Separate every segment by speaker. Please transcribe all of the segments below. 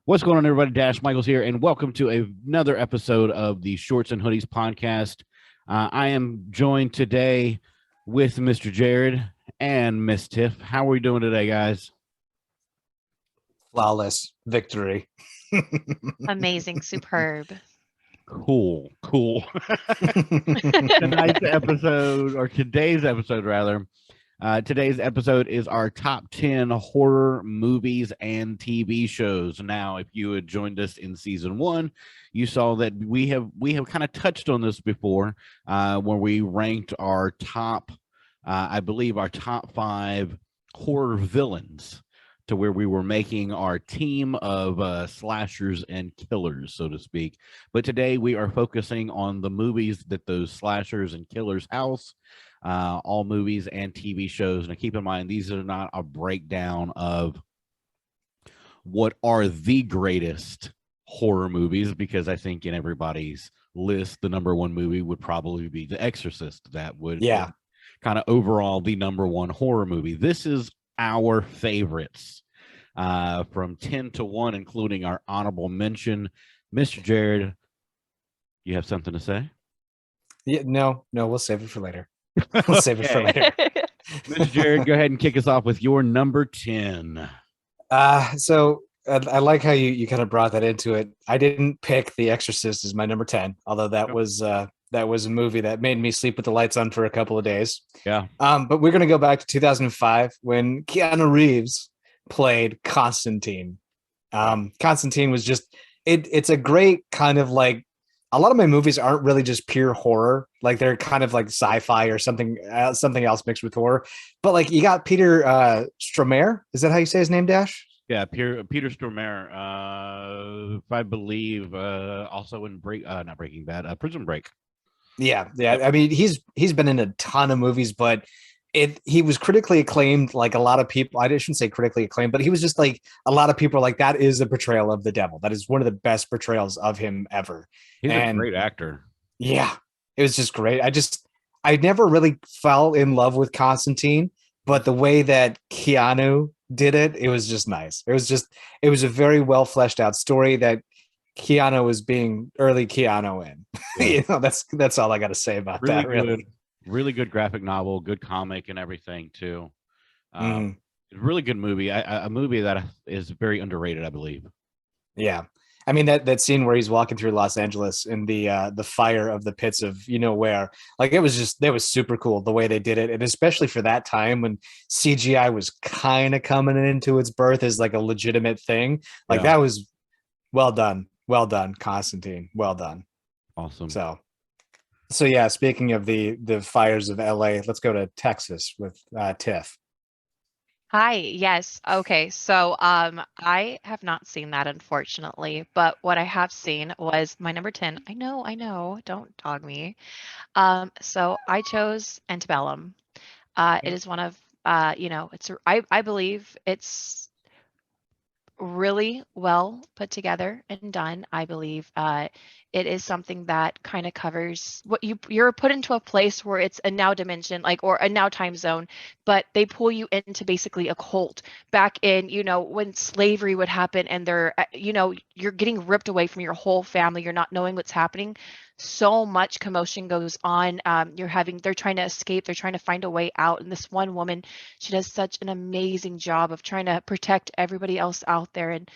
Speaker 1: What's going on, everybody? Dash Michaels here, and welcome to another episode of the Shorts and Hoodies podcast. I am joined today with Mr. Jared and Miss Tiff. How are we doing today, guys?
Speaker 2: Flawless victory.
Speaker 1: Amazing, superb. Cool. Today's episode is our top 10 horror movies and TV shows. Now, if you had joined us in season 1, you saw that we have kind of touched on this before, where we ranked our top, I believe, our top 5 horror villains, to where we were making our team of slashers and killers, so to speak. But today we are focusing on the movies that those slashers and killers house. All movies and TV shows. Now, keep in mind, these are not a breakdown of what are the greatest horror movies, because I think in everybody's list, the number one movie would probably be The Exorcist. That would kind of overall the number one horror movie. This is our favorites from 10 to 1, including our honorable mention. Mr. Jared, you have something to say?
Speaker 2: Yeah, no, we'll save it for later. We'll save it for later.
Speaker 1: Mr. Jared, go ahead and kick us off with your number 10.
Speaker 2: So I like how you kind of brought that into it. I didn't pick The Exorcist as my number 10, although that was a movie that made me sleep with the lights on for a couple of days.
Speaker 1: Yeah.
Speaker 2: But we're going to go back to 2005 when Keanu Reeves played Constantine. Constantine was just, it's a great kind of like, a lot of my movies aren't really just pure horror. Like they're kind of like sci-fi or something else mixed with horror. But like you got Peter Stormare. Is that how you say his name, Dash?
Speaker 1: Yeah, Peter Stormare. I believe also in not Breaking Bad, Prison Break.
Speaker 2: Yeah. I mean, he's been in a ton of movies, but he was critically acclaimed. Like a lot of people, I shouldn't say critically acclaimed, but he was just like, a lot of people are like, that is a portrayal of the devil. That is one of the best portrayals of him ever.
Speaker 1: He's a great actor.
Speaker 2: Yeah, it was just great. I never really fell in love with Constantine, but the way that Keanu did it, it was just nice. It was a very well fleshed out story that Keanu was being early Keanu in. Yeah. That's all I got to say about that.
Speaker 1: Really good graphic novel, good comic and everything too. Really good movie. A movie that is very underrated, I believe.
Speaker 2: Yeah. I mean, that scene where he's walking through Los Angeles in the fire of the pits of where, like, that was super cool the way they did it. And especially for that time when CGI was kind of coming into its birth as like a legitimate thing. Like that was well done, Constantine. Well done.
Speaker 1: Awesome.
Speaker 2: So yeah, speaking of the fires of LA, let's go to Texas with Tiff.
Speaker 3: Hi. Yes. Okay. So I have not seen that, unfortunately, but what I have seen was my number 10. I know. Don't dog me. So I chose Antebellum. It is one of I believe it's really well put together and done. I believe it is something that kind of covers what you're put into a place where it's a now dimension, like, or a now time zone, but they pull you into basically a cult back in, when slavery would happen, and they're, you're getting ripped away from your whole family. You're not knowing what's happening. So much commotion goes on. They're trying to escape. They're trying to find a way out. And this one woman, she does such an amazing job of trying to protect everybody else out there. And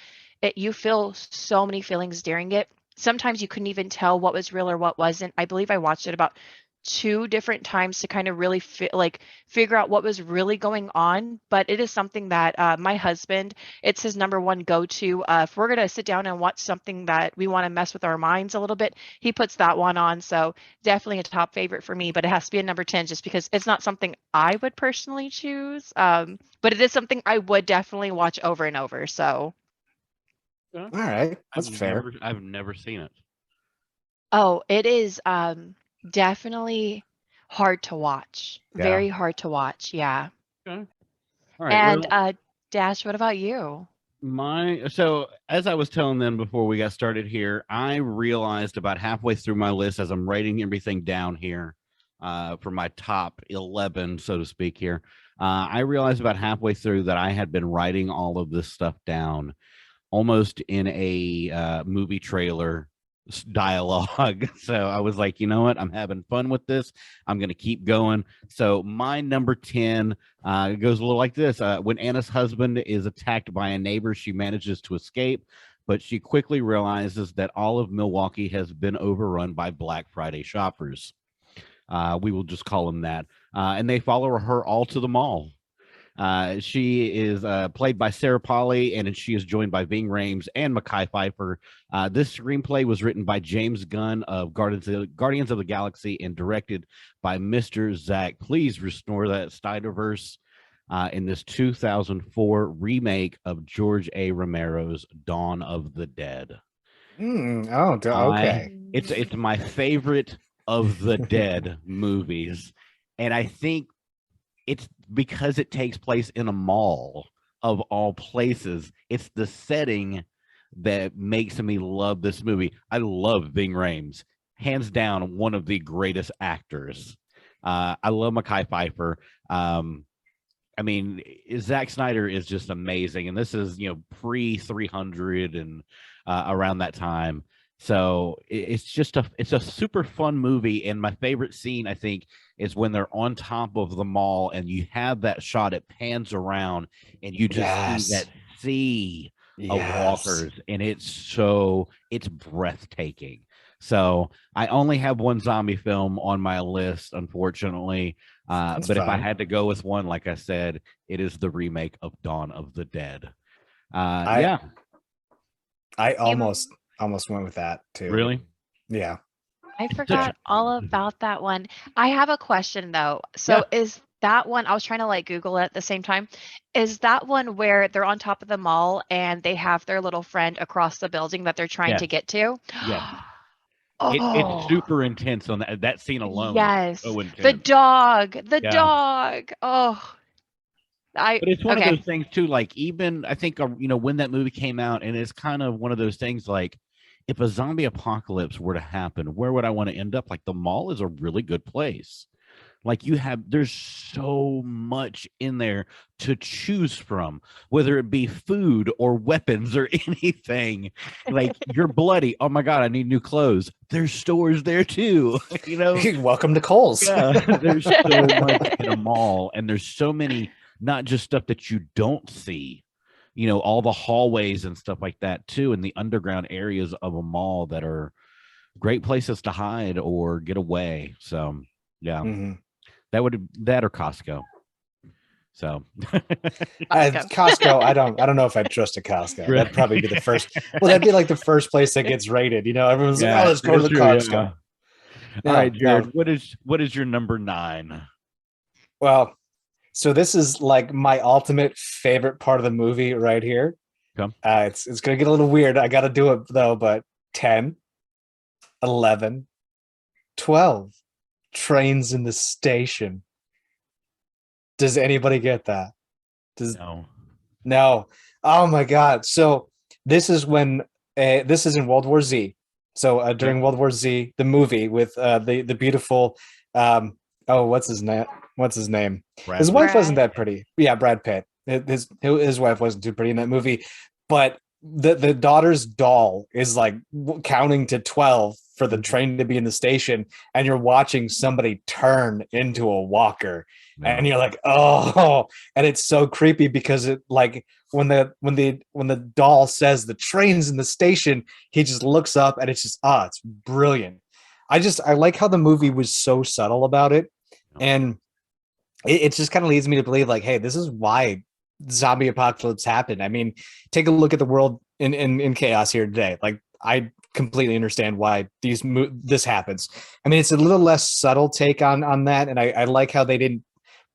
Speaker 3: you feel so many feelings during it. Sometimes you couldn't even tell what was real or what wasn't. I believe I watched it about 2 different times to kind of really figure out what was really going on. But it is something that my husband, it's his number one go-to. If we're going to sit down and watch something that we want to mess with our minds a little bit, he puts that one on. So definitely a top favorite for me, but it has to be a number 10 just because it's not something I would personally choose. But it is something I would definitely watch over and over. So.
Speaker 2: All right. That's fair.
Speaker 1: I've never seen it.
Speaker 3: Oh, it is definitely hard to watch.
Speaker 1: Yeah.
Speaker 3: Very hard to watch. Yeah.
Speaker 1: Okay. All right.
Speaker 3: And Dash, what about you?
Speaker 1: So as I was telling them before we got started here, I realized about halfway through my list, as I'm writing everything down here for my top 11, so to speak here, I realized about halfway through that I had been writing all of this stuff down almost in a movie trailer dialogue. So I was like, you know what? I'm having fun with this. I'm going to keep going. So my number 10 goes a little like this. When Anna's husband is attacked by a neighbor, she manages to escape, but she quickly realizes that all of Milwaukee has been overrun by Black Friday shoppers. We will just call them that. And they follow her all to the mall. She is played by Sarah Polley, and she is joined by Ving Rhames and Mekhi Phifer. This screenplay was written by James Gunn of Guardians of the Galaxy and directed by Mr. Zach. Please restore that Snyderverse in this 2004 remake of George A. Romero's Dawn of the Dead.
Speaker 2: Okay.
Speaker 1: It's my favorite of the Dead movies, and I think it's because it takes place in a mall of all places. It's the setting that makes me love this movie. I love Ving Rhames, hands down one of the greatest actors. I love Mekhi Phifer. I mean, Zack Snyder is just amazing, and this is pre 300 and around that time. So it's a super fun movie, and my favorite scene, I think, is when they're on top of the mall and you have that shot. It pans around and you just see that sea of walkers, and it's breathtaking. So I only have one zombie film on my list, unfortunately. But if I had to go with one, like I said, it is the remake of Dawn of the Dead. I
Speaker 2: almost went with that too.
Speaker 1: Really?
Speaker 2: Yeah.
Speaker 3: I forgot all about that one. I have a question though. So is that one, I was trying to like Google it at the same time. Is that one where they're on top of the mall and they have their little friend across the building that they're trying to get to?
Speaker 1: Yeah.
Speaker 3: Oh,
Speaker 1: it's super intense on that scene alone.
Speaker 3: yes.
Speaker 1: So intense.
Speaker 3: The dog. Oh,
Speaker 1: but it's one of those things too. Like, even I think when that movie came out, and it's kind of one of those things like, if a zombie apocalypse were to happen, where would I want to end up? Like, the mall is a really good place. Like, there's so much in there to choose from, whether it be food or weapons or anything. Like, you're bloody. Oh my God, I need new clothes. There's stores there too.
Speaker 2: Welcome to Kohl's.
Speaker 1: Yeah, there's so much in a mall, and there's so many, not just stuff that you don't see, all the hallways and stuff like that too, and the underground areas of a mall that are great places to hide or get away. So yeah. Mm-hmm. That or Costco. So
Speaker 2: Costco, I don't know if I'd trust a Costco. Right. That'd probably be the first. Well, that'd be like the first place that gets rated. Everyone's like, "Oh, let's go to the Costco." Yeah.
Speaker 1: All right, Jared. What is your number 9?
Speaker 2: Well, so this is like my ultimate favorite part of the movie right here.
Speaker 1: Okay.
Speaker 2: It's gonna get a little weird. I got to do it though. But 10, 11, 12. Trains in the station. Does anybody get that? No. Oh my God. So this is when this is in World War Z. So during World War Z, the movie with the beautiful what's his name? His wife wasn't that pretty. Yeah, Brad Pitt. His wife wasn't too pretty in that movie, but the daughter's doll is like counting to 12 for the train to be in the station, and you're watching somebody turn into a walker, and you're like, oh, and it's so creepy because it, like, when the doll says the train's in the station, he just looks up, and it's just it's brilliant. I like how the movie was so subtle about it, and it just kind of leads me to believe, like, hey, this is why zombie apocalypse happened. I mean, take a look at the world in chaos here today. Like, I completely understand why this happens. I mean, it's a little less subtle take on that, and I like how they didn't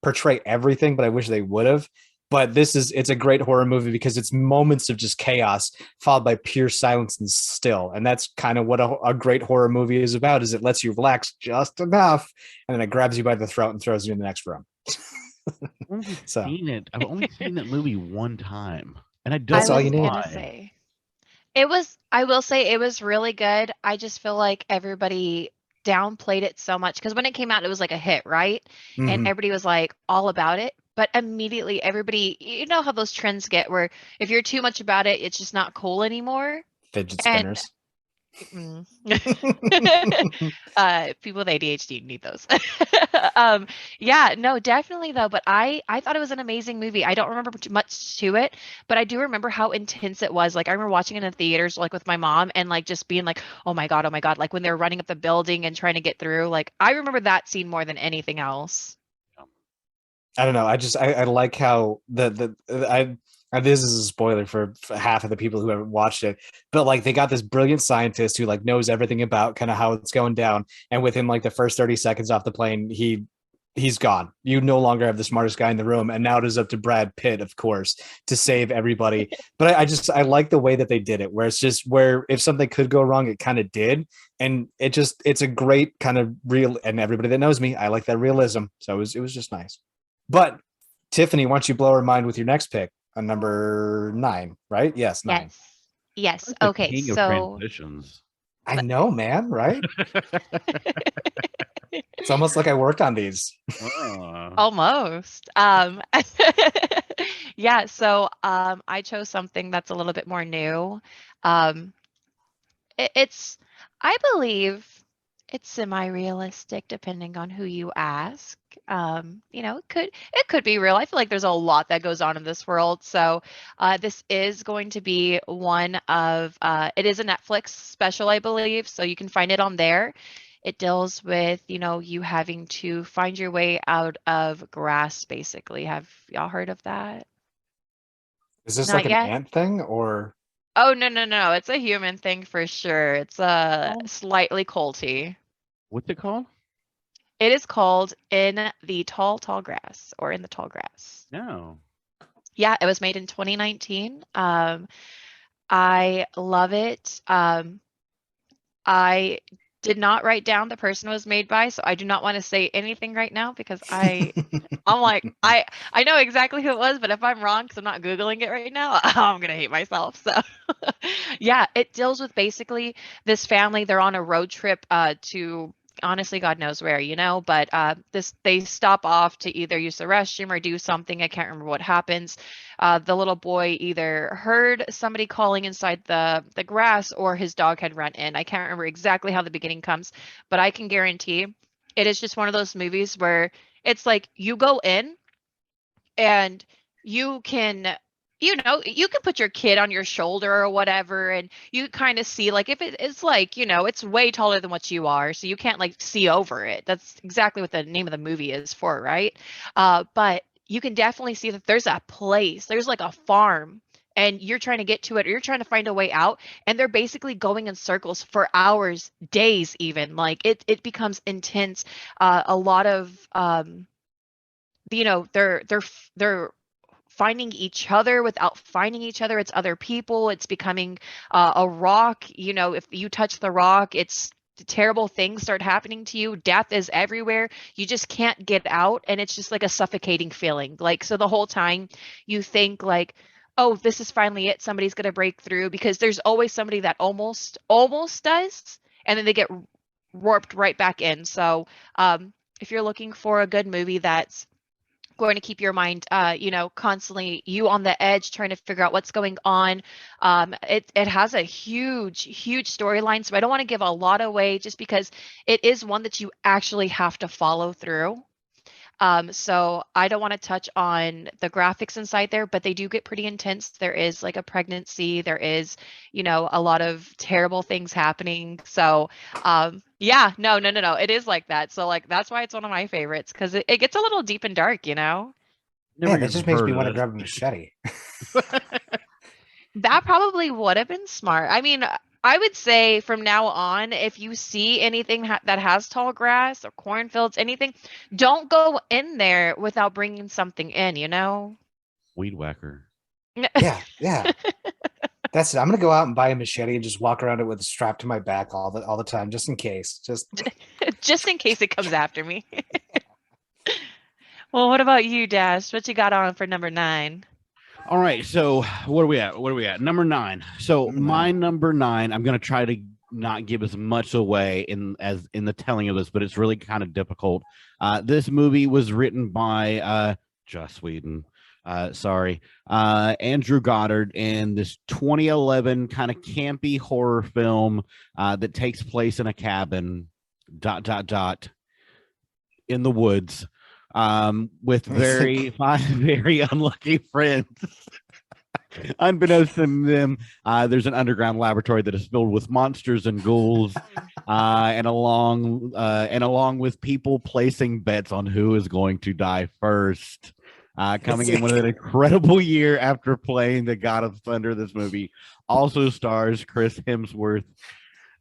Speaker 2: portray everything, but I wish they would have. But it's a great horror movie because it's moments of just chaos followed by pure silence and still, and that's kind of what a great horror movie is about. Is it lets you relax just enough, and then it grabs you by the throat and throws you in the next room.
Speaker 1: I've only seen that movie one time, and
Speaker 2: that's all you need.
Speaker 3: I will say it was really good. I just feel like everybody downplayed it so much because when it came out, it was like a hit, right? Mm-hmm. And everybody was like all about it. but immediately everybody, you know how those trends get where if you're too much about it, it's just not cool anymore.
Speaker 2: Fidget
Speaker 3: And
Speaker 2: spinners.
Speaker 3: People with ADHD need those. Yeah, no, definitely though. But I thought it was an amazing movie. I don't remember much to it, but I do remember how intense it was. Like I remember watching it in the theaters, like with my mom, and like just being like, oh my God, oh my God. Like when they're running up the building and trying to get through. Like I remember that scene more than anything else.
Speaker 2: I don't know. I like how this is a spoiler for half of the people who haven't watched it, but like they got this brilliant scientist who like knows everything about kind of how it's going down, and within like the first 30 seconds off the plane, he's gone. You no longer have the smartest guy in the room, and now it is up to Brad Pitt, of course, to save everybody. But I like the way that they did it, where it's just where if something could go wrong, it kind of did, and it's a great kind of real. And everybody that knows me, I like that realism, so it was just nice. But Tiffany, why don't you blow our mind with your next pick on number 9, right? Yes, 9.
Speaker 3: Yes.
Speaker 1: The
Speaker 3: Okay.
Speaker 1: king of
Speaker 3: So
Speaker 1: transitions.
Speaker 2: I know, man, right? It's almost like I worked on these.
Speaker 3: almost. Yeah, so I chose something that's a little bit more new. Um, it's, I believe it's semi-realistic depending on who you ask. You know, it could be real. I feel like there's a lot that goes on in this world. So this is going to be one of it is a Netflix special, I believe. So you can find it on there. It deals with, you know, you having to find your way out of grass, basically. Have y'all heard of that?
Speaker 2: Is this like
Speaker 3: Not
Speaker 2: an
Speaker 3: yet?
Speaker 2: ant thing or
Speaker 3: Oh, no, no, no. It's a human thing for sure. It's slightly culty.
Speaker 1: What's it called?
Speaker 3: It is called In the Tall, Tall Grass or In the Tall Grass.
Speaker 1: No.
Speaker 3: Yeah, it was made in 2019. I love it. I did not write down the person it was made by, so I do not want to say anything right now because I'm like I know exactly who it was, but if I'm wrong because I'm not Googling it right now, I'm gonna hate myself. So yeah, it deals with basically this family. They're on a road trip to honestly God knows where, you know, but they stop off to either use the restroom or do something. I can't remember what happens. The little boy either heard somebody calling inside the grass or his dog had run in. I can't remember exactly how the beginning comes, but I can guarantee it is just one of those movies where it's like you go in and you can, you know, you can put your kid on your shoulder or whatever, and you kind of see like if it's like, you know, it's way taller than what you are, so you can't like see over it. That's exactly what the name of the movie is for, right? But you can definitely see that there's a place, there's like a farm, and you're trying to get to it or you're trying to find a way out, and they're basically going in circles for hours, days even. Like it becomes intense. A lot of you know, they're finding each other without finding each other. It's other people. It's becoming a rock. You know, if you touch the rock, it's terrible things start happening to you. Death is everywhere. You just can't get out, and it's just like a suffocating feeling. Like so, the whole time you think like, oh, this is finally it. Somebody's gonna break through, because there's always somebody that almost does, and then they get warped right back in. So if you're looking for a good movie that's going to keep your mind, you know, constantly you on the edge trying to figure out what's going on. It has a huge storyline, so I don't want to give a lot away just because it is one that you actually have to follow through. So I don't want to touch on the graphics inside there, but they do get pretty intense. There is like a pregnancy, there is, you know, a lot of terrible things happening. So, yeah, no. It is like that. So like that's why it's one of my favorites, because it gets a little deep and dark, you know?
Speaker 1: Never
Speaker 2: man, that
Speaker 1: even
Speaker 2: just makes
Speaker 1: heard
Speaker 2: me
Speaker 1: of
Speaker 2: want to
Speaker 1: this.
Speaker 2: grab a machete.
Speaker 3: That probably would have been smart. I mean, I would say from now on, if you see anything that has tall grass or cornfields, anything, don't go in there without bringing something in, you know?
Speaker 1: Weed whacker.
Speaker 2: Yeah. That's it. I'm gonna go out and buy a machete and just walk around it with a strap to my back all the time, just in case.
Speaker 3: Just in case it comes after me. Well, what about you, Dash? What you got on for number 9?
Speaker 1: All right. So what are we at? What are we at? Number 9. So
Speaker 2: Number
Speaker 1: my
Speaker 2: 9.
Speaker 1: number 9, I'm going to try to not give as much away in the telling of this, but it's really kind of difficult. This movie was written by Joss Whedon. Sorry. Andrew Goddard in this 2011 kind of campy horror film that takes place in a cabin, ... in the woods, with five very unlucky friends. Unbeknownst to them, there's an underground laboratory that is filled with monsters and ghouls, and along with people placing bets on who is going to die first. Coming in with an incredible year after playing the God of Thunder, this movie also stars Chris Hemsworth.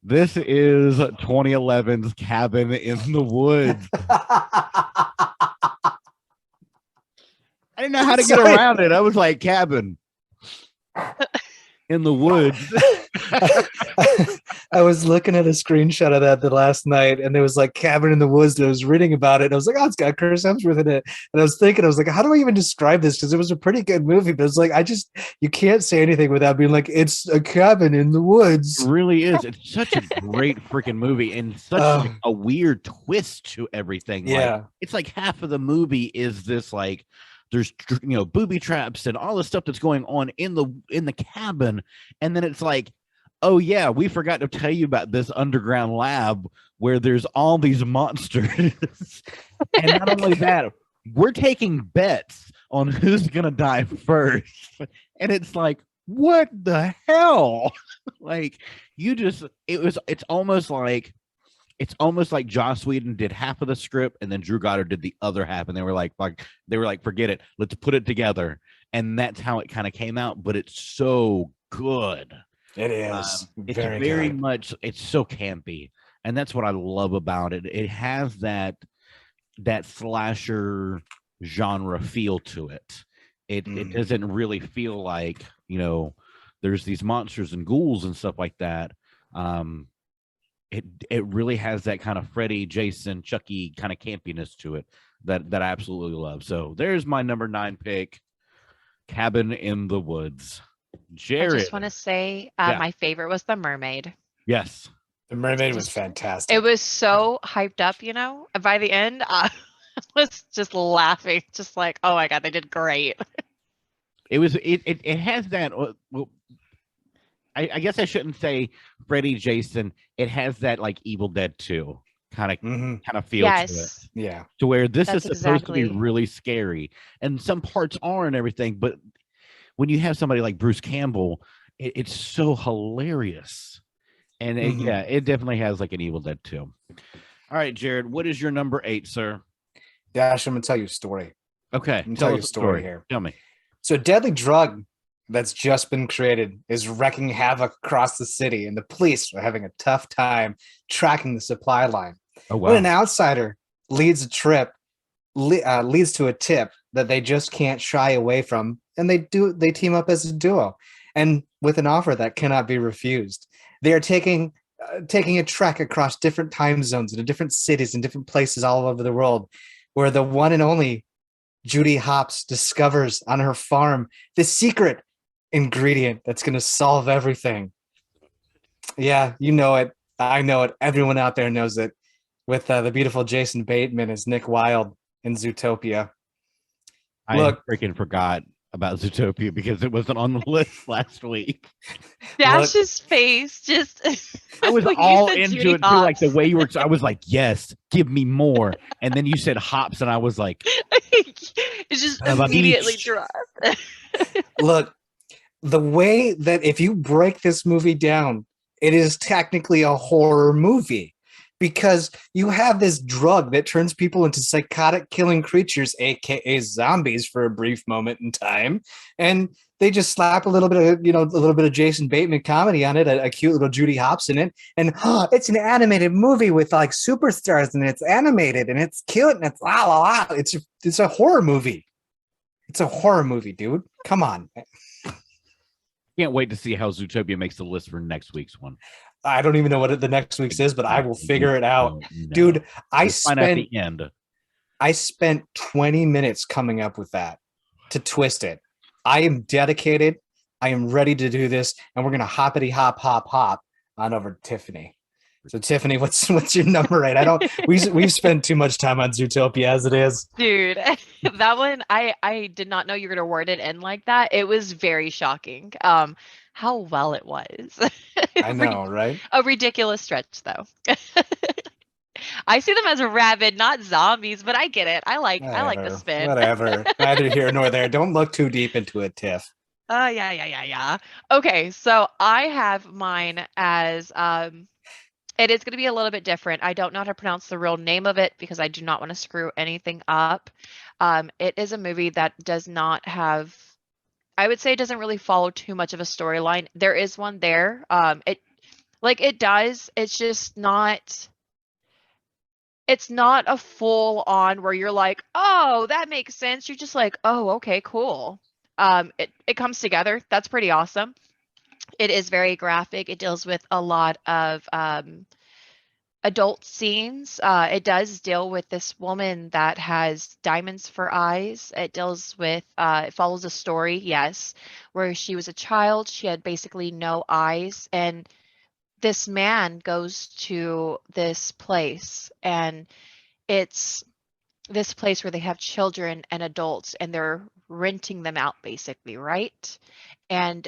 Speaker 1: This is 2011's Cabin in the Woods. I didn't know how to get around it. I was like, cabin in the woods.
Speaker 2: I was looking at a screenshot of that the last night, and there was like cabin in the woods. And I was reading about it. And I was like, oh, it's got Chris Hemsworth in it. And I was like, how do I even describe this? Because it was a pretty good movie, but it's like, you can't say anything without being like, it's a cabin in the woods.
Speaker 1: It really is. It's such a great freaking movie, and such like a weird twist to everything.
Speaker 2: Yeah.
Speaker 1: Like, it's like half of the movie is this like, there's booby traps and all the stuff that's going on in the cabin, and then it's like, oh yeah, we forgot to tell you about this underground lab where there's all these monsters. And not only that, we're taking bets on who's gonna die first. And it's like, what the hell? Like, it's almost like Joss Whedon did half of the script and then Drew Goddard did the other half, and they were like, forget it, let's put it together. And that's how it kind of came out, but it's so good.
Speaker 2: It is.
Speaker 1: It's very much, it's so campy, and that's what I love about it. It has that slasher genre feel to it. It doesn't really feel like, there's these monsters and ghouls and stuff like that. It really has that kind of Freddy, Jason, Chucky kind of campiness to it that I absolutely love. So there's my number 9 pick, Cabin in the Woods. Jared.
Speaker 3: I just want to say my favorite was The Mermaid.
Speaker 1: Yes.
Speaker 2: The Mermaid was fantastic.
Speaker 3: It was so hyped up, and by the end, I was just laughing, just like, oh my God, they did great.
Speaker 1: It has that, well, I guess I shouldn't say Freddy, Jason. It has that like Evil Dead 2 kind of feel to it.
Speaker 2: Yeah.
Speaker 1: To where this is supposed to be really scary, and some parts are and everything, but when you have somebody like Bruce Campbell, it's so hilarious. And it definitely has like an Evil Dead 2. All right, Jared, what is your number 8, sir?
Speaker 2: Dash, I'm going to tell you a story.
Speaker 1: Okay.
Speaker 2: I'm going to tell you a story here.
Speaker 1: Tell me.
Speaker 2: So a deadly drug that's just been created is wreaking havoc across the city, and the police are having a tough time tracking the supply line.
Speaker 1: Oh, wow.
Speaker 2: When an outsider leads to a tip that they just can't shy away from, and they team up as a duo, and with an offer that cannot be refused. They are taking a trek across different time zones into different cities and different places all over the world, where the one and only Judy Hopps discovers on her farm the secret ingredient that's going to solve everything. Yeah, you know it. I know it. Everyone out there knows it. With the beautiful Jason Bateman as Nick Wilde in Zootopia.
Speaker 1: I freaking forgot about Zootopia because it wasn't on the list last week.
Speaker 3: Dash's face just
Speaker 1: I was all into Judy it too, like the way you were. I was like, yes, give me more. And then you said hops, and I was like,
Speaker 3: it's just immediately dropped.
Speaker 2: Look, the way that if you break this movie down, it is technically a horror movie. Because you have this drug that turns people into psychotic killing creatures, aka zombies, for a brief moment in time, and they just slap a little bit of Jason Bateman comedy on it, a cute little Judy Hopps in it, and it's an animated movie with like superstars, and it's animated and it's cute and it's la la la. It's a horror movie. It's a horror movie, dude. Come on.
Speaker 1: Can't wait to see how Zootopia makes the list for next week's one.
Speaker 2: I don't even know what the next week's is, but I will figure it out. No. Dude, I spent 20 minutes coming up with that to twist it. I am dedicated. I am ready to do this, and we're going to hoppity hop on over to Tiffany. So Tiffany, what's your number 8? I don't. We've spent too much time on Zootopia as it is.
Speaker 3: Dude, that one I did not know you were gonna word it in like that. It was very shocking. How well it was.
Speaker 2: I know, right?
Speaker 3: A ridiculous stretch though. I see them as rabid, not zombies, but I get it. I like the spin.
Speaker 2: Whatever. Neither here nor there. Don't look too deep into it, Tiff.
Speaker 3: Yeah. Okay, so I have mine as it is going to be a little bit different. I don't know how to pronounce the real name of it because I do not want to screw anything up. It is a movie that does not have, I would say it doesn't really follow too much of a storyline. There is one there. It does. It's just not, it's not a full on where you're like, oh, that makes sense. You're just like, oh, okay, cool. It comes together. That's pretty awesome. It is very graphic. It deals with a lot of adult scenes. It does deal with this woman that has diamonds for eyes. It deals with, it follows a story, yes, where she was a child. She had basically no eyes. And this man goes to this place, and it's this place where they have children and adults, and they're renting them out basically, right? And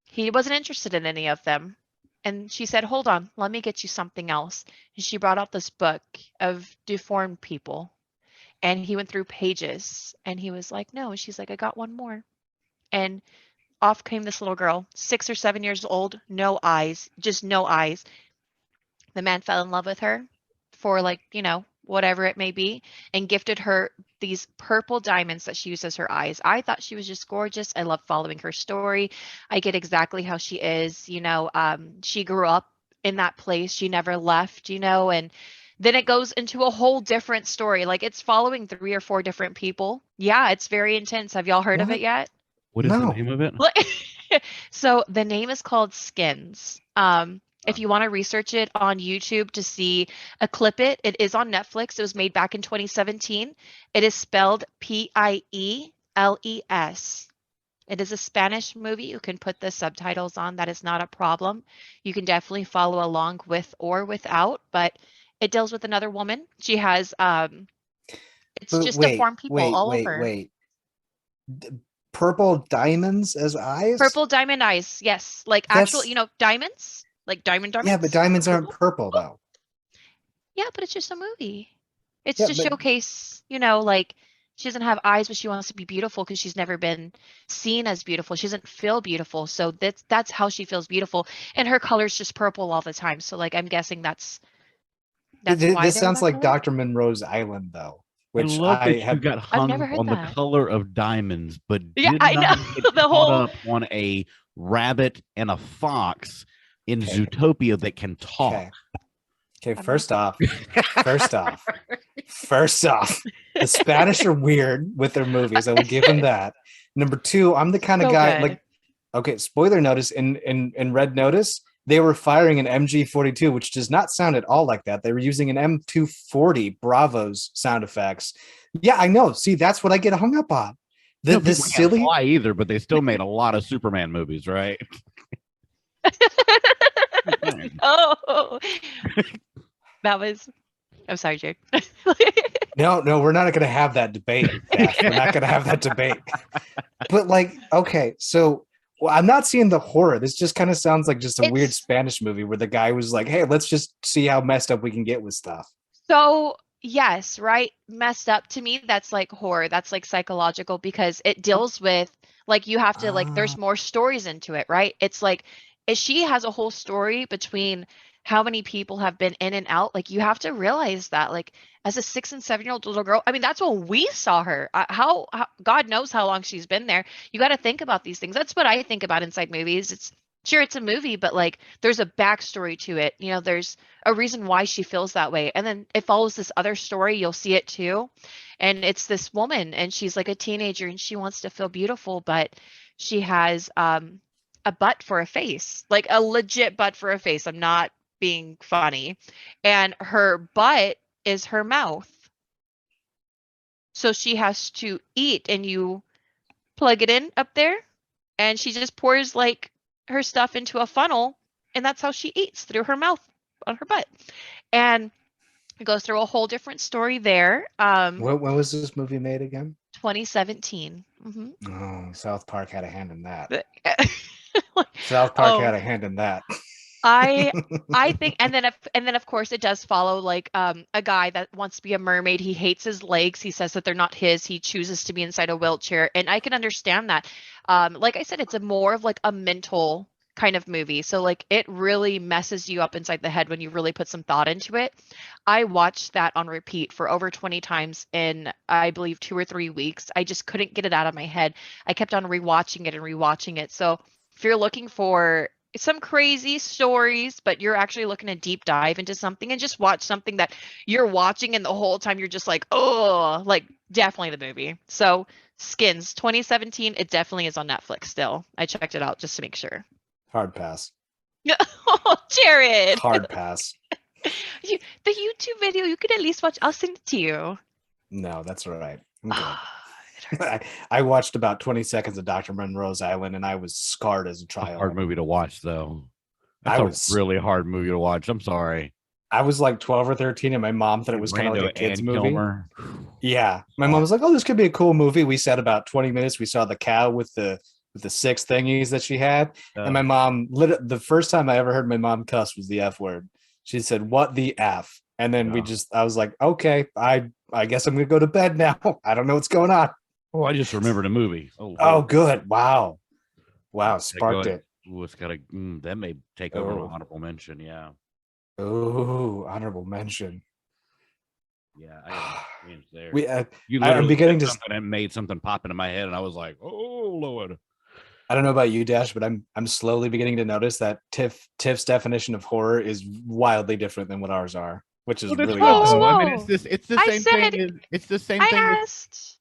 Speaker 3: he wasn't interested in any of them. And she said, hold on, let me get you something else. And she brought out this book of deformed people. And he went through pages, and he was like, no. And she's like, I got one more. And off came this little girl, 6 or 7 years old, no eyes, just no eyes. The man fell in love with her for whatever it may be, and gifted her these purple diamonds that she used as her eyes. I thought she was just gorgeous. I love following her story. I get exactly how she is. She grew up in that place. She never left, and then it goes into a whole different story. Like, it's following 3 or 4 different people. Yeah, it's very intense. Have y'all heard of it yet?
Speaker 1: What is the name of it?
Speaker 3: So the name is called Skins. If you want to research it on YouTube to see a clip it is on Netflix. It was made back in 2017. It is spelled Pieles. It is a Spanish movie. You can put the subtitles on. That is not a problem. You can definitely follow along with or without, but it deals with another woman. She has it's
Speaker 2: But
Speaker 3: just deformed people all over.
Speaker 2: Wait. Purple diamonds as eyes?
Speaker 3: Purple diamond eyes. Yes. Like actual, diamonds? Like diamonds?
Speaker 2: Yeah, but diamonds aren't purple though.
Speaker 3: Yeah, but it's just a movie. It's to showcase, like, she doesn't have eyes, but she wants to be beautiful because she's never been seen as beautiful. She doesn't feel beautiful. So that's how she feels beautiful. And her color's just purple all the time. So, like, I'm guessing that's why
Speaker 2: this sounds like Dr. Monroe's Island, though. Which
Speaker 1: I love that you got hung up on the color of diamonds, but
Speaker 3: yeah,
Speaker 1: did
Speaker 3: I know.
Speaker 1: not get caught up on a rabbit and a fox in Zootopia that can talk.
Speaker 2: Okay, first off, the Spanish are weird with their movies. I will give them that. Number 2, I'm the kind of guy spoiler notice in Red Notice, they were firing an MG42, which does not sound at all like that. They were using an M240 Bravos sound effects. Yeah, I know. See, that's what I get hung up on. This silly
Speaker 1: can't fly either, but they still made a lot of Superman movies, right?
Speaker 3: Oh, that was. I'm sorry, Jake.
Speaker 2: No, we're not going to have that debate. We're not going to have that debate. But okay, so I'm not seeing the horror. This just kind of sounds like just a weird Spanish movie where the guy was like, "Hey, let's just see how messed up we can get with stuff."
Speaker 3: So yes, right, messed up to me. That's like horror. That's like psychological because it deals with you have to there's more stories into it, right? It's like she has a whole story between how many people have been in and out. You have to realize that as a 6 and 7-year-old little girl, I mean, that's when we saw her. How God knows how long she's been there. You got to think about these things. That's what I think about inside movies. It's a movie, but there's a backstory to it. There's a reason why she feels that way. And then it follows this other story. You'll see it too. And it's this woman, and she's a teenager, and she wants to feel beautiful, but she has a butt for a face, a legit butt for a face. I'm not being funny. And her butt is her mouth. So she has to eat, and you plug it in up there, and she just pours her stuff into a funnel, and that's how she eats, through her mouth on her butt. And it goes through a whole different story there.
Speaker 2: When was this movie made again?
Speaker 3: 2017. Mm-hmm.
Speaker 2: Oh, South Park had a hand in that.
Speaker 3: Like,
Speaker 2: South Park had a hand in that.
Speaker 3: I think, and then of course it does follow like a guy that wants to be a mermaid. He hates his legs. He says that they're not his. He chooses to be inside a wheelchair, and I can understand that. Like I said, it's a more of like a mental kind of movie. So like it really messes you up inside the head when you really put some thought into it. I watched that on repeat for over 20 times in, I believe, 2 or 3 weeks. I just couldn't get it out of my head. I kept on rewatching it and rewatching it. So if you're looking for some crazy stories, but you're actually looking to deep dive into something and just watch something that you're watching and the whole time you're just like, oh, like definitely the movie. So Skins 2017, it definitely is on Netflix still. I checked it out just to make sure.
Speaker 2: Hard pass.
Speaker 3: Oh, Jared.
Speaker 2: Hard pass.
Speaker 3: The YouTube video, you could at least watch. I'll send it to you.
Speaker 2: No, that's all right. I'm good. I watched about 20 seconds of Dr. Monroe's Island, and I was scarred as a child.
Speaker 1: Hard movie to watch, though. That's a really hard movie to watch. I'm sorry.
Speaker 2: I was like 12 or 13, and my mom thought it was kind of like a kid's movie. Kilmer. Yeah, my mom was like, "Oh, this could be a cool movie." We sat about 20 minutes. We saw the cow with the 6 thingies that she had, and my mom the first time I ever heard my mom cuss was the F word. She said, "What the F?" And then I was like, "Okay, I guess I'm gonna go to bed now. I don't know what's going on."
Speaker 1: Oh, I just remembered a movie.
Speaker 2: Oh, good. Wow. Sparked it.
Speaker 1: Ooh, it's got that may take over an honorable mention. Yeah.
Speaker 2: Oh, honorable mention.
Speaker 1: Yeah, I there.
Speaker 2: I'm beginning to
Speaker 1: and made something pop into my head, and I was like, "Oh Lord."
Speaker 2: I don't know about you, Dash, but I'm slowly beginning to notice that Tiff's definition of horror is wildly different than what ours are, which is really awesome.
Speaker 1: I mean, it's the same thing. It's the same thing.
Speaker 3: I asked.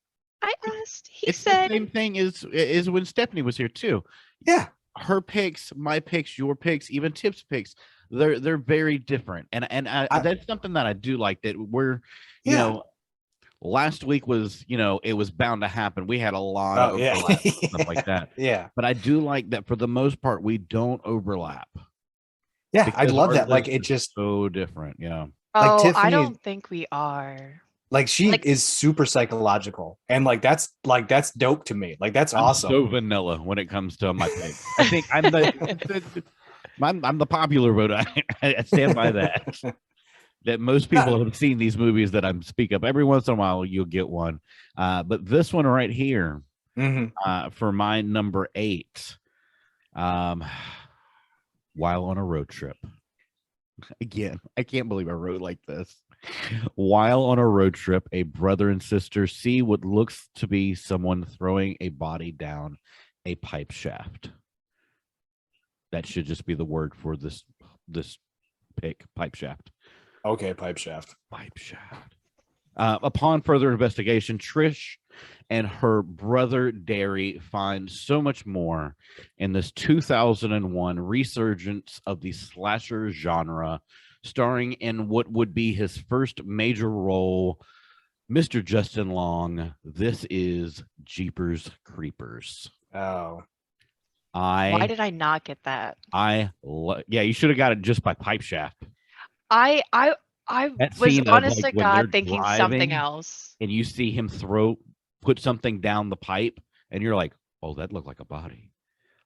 Speaker 3: He
Speaker 1: it's
Speaker 3: said
Speaker 1: the same thing is when Stephanie was here too.
Speaker 2: Yeah.
Speaker 1: Her picks, my picks, your picks, even Tiff's picks, they're very different. And that's something that I do like, that we're, you know, last week was, it was bound to happen. We had a lot of overlap and stuff like that.
Speaker 2: Yeah.
Speaker 1: But I do like that for the most part, we don't overlap.
Speaker 2: Yeah, I love that. Like, it just
Speaker 1: so different. Yeah.
Speaker 3: Oh,
Speaker 2: like Tiffany,
Speaker 3: I don't think we are.
Speaker 2: Like, she is super psychological, and that's dope to me. Like, that's awesome.
Speaker 1: So vanilla when it comes to my picks. I think I'm the popular vote. I stand by that. That most people have seen these movies that I speak up. Every once in a while, you'll get one. But this one right here, for my number 8, While on a Road Trip. Again, I can't believe I wrote like this. While on a road trip, a brother and sister see what looks to be someone throwing a body down a pipe shaft. That should just be the word for this pick, pipe shaft.
Speaker 2: Okay, pipe shaft.
Speaker 1: Pipe shaft. Upon further investigation, Trish and her brother Derry find so much more in this 2001 resurgence of the slasher genre, starring in what would be his first major role, Mr. Justin Long. This is Jeepers Creepers.
Speaker 2: Oh.
Speaker 3: Why did I not get that?
Speaker 1: Yeah, you should have got it just by pipe shaft.
Speaker 3: I was honest to God thinking something else.
Speaker 1: And you see him put something down the pipe, and you're like, oh, that looked like a body.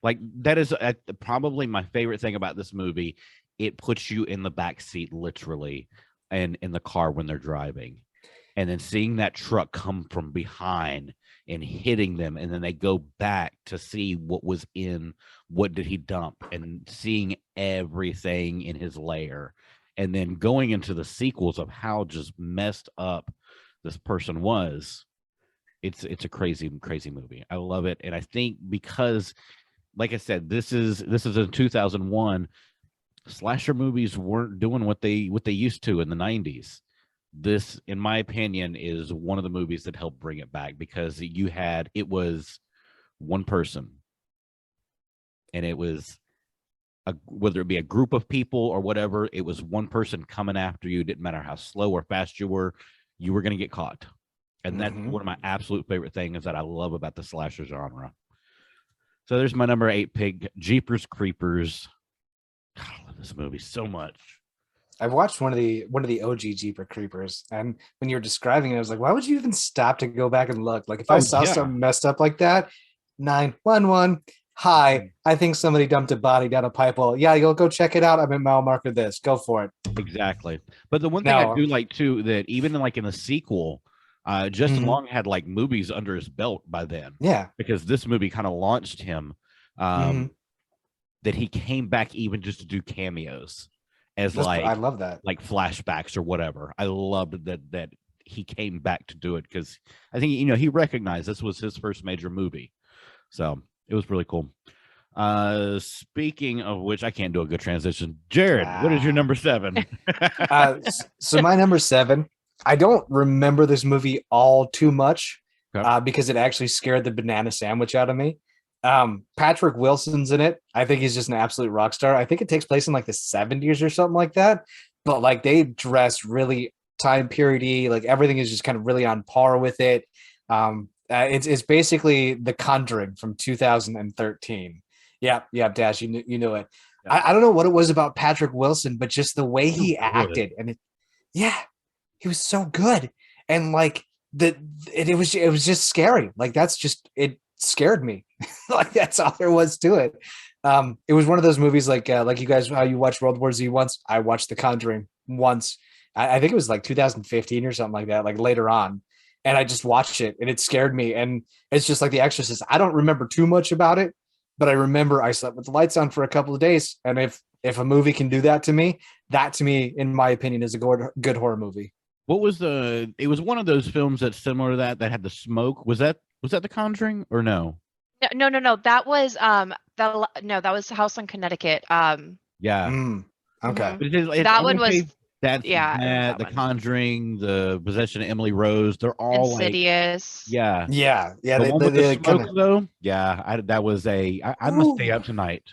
Speaker 1: Like, that is probably my favorite thing about this movie. It puts you in the back seat, literally, and in the car when they're driving. And then seeing that truck come from behind and hitting them, and then they go back to see what did he dump, and seeing everything in his lair. And then going into the sequels of how just messed up this person was. It's a crazy, crazy movie. I love it. And I think because, like I said, this is in 2001. Slasher movies weren't doing what they used to in the 90s. This, in my opinion, is one of the movies that helped bring it back, because it was one person, and it was whether it be a group of people or whatever, it was one person coming after you. It didn't matter how slow or fast you were going to get caught. And that's one of my absolute favorite things that I love about the slasher genre. So there's my number 8 pick, Jeepers Creepers. God, I love this movie so much.
Speaker 2: I've watched one of the OG Jeeper Creepers, and when you were describing it, I was like, why would you even stop to go back and look? Like if I saw something messed up like that, 911. Hi, I think somebody dumped a body down a pipe hole. Yeah, you'll go check it out. I'm at mile marker this. Go for it.
Speaker 1: Exactly. But the one thing I do like too, that even like in the sequel, Justin Long had like movies under his belt by then.
Speaker 2: Yeah.
Speaker 1: Because this movie kind of launched him. That he came back even just to do cameos as
Speaker 2: I love that.
Speaker 1: Like flashbacks or whatever. I loved that he came back to do it because I think he recognized this was his first major movie. So it was really cool. Speaking of which, I can't do a good transition. Jared, what is your number 7?
Speaker 2: So my number 7, I don't remember this movie all too much because it actually scared the banana sandwich out of me. Patrick Wilson's in it. I think he's just an absolute rock star. I think it takes place in like the 70s or something like that. But like they dress really time period-y. Like everything is just kind of really on par with it. It's basically The Conjuring from 2013. Yeah, Dash, you knew it. Yeah. I don't know what it was about Patrick Wilson, but just the way he acted, and he was so good. And like it was just scary. Like that's just it scared me. Like that's all there was to it. It was one of those movies like you guys, how you watched World War Z once. I watched The Conjuring once. I think it was like 2015 or something like that, like later on. And I just watched it and it scared me. And it's just like The Exorcist. I don't remember too much about it, but I remember I slept with the lights on for a couple of days. And if a movie can do that to me, in my opinion, is a good horror movie.
Speaker 1: What was it was one of those films that's similar to that had the smoke. Was that The Conjuring or no?
Speaker 3: No. That was that was House on Connecticut.
Speaker 1: Yeah.
Speaker 2: Okay.
Speaker 3: That one was
Speaker 1: The Conjuring, The Possession of Emily Rose. They're all
Speaker 3: Insidious.
Speaker 1: Like,
Speaker 2: yeah.
Speaker 1: The one with the smoke, though. Yeah, that was I must stay up tonight.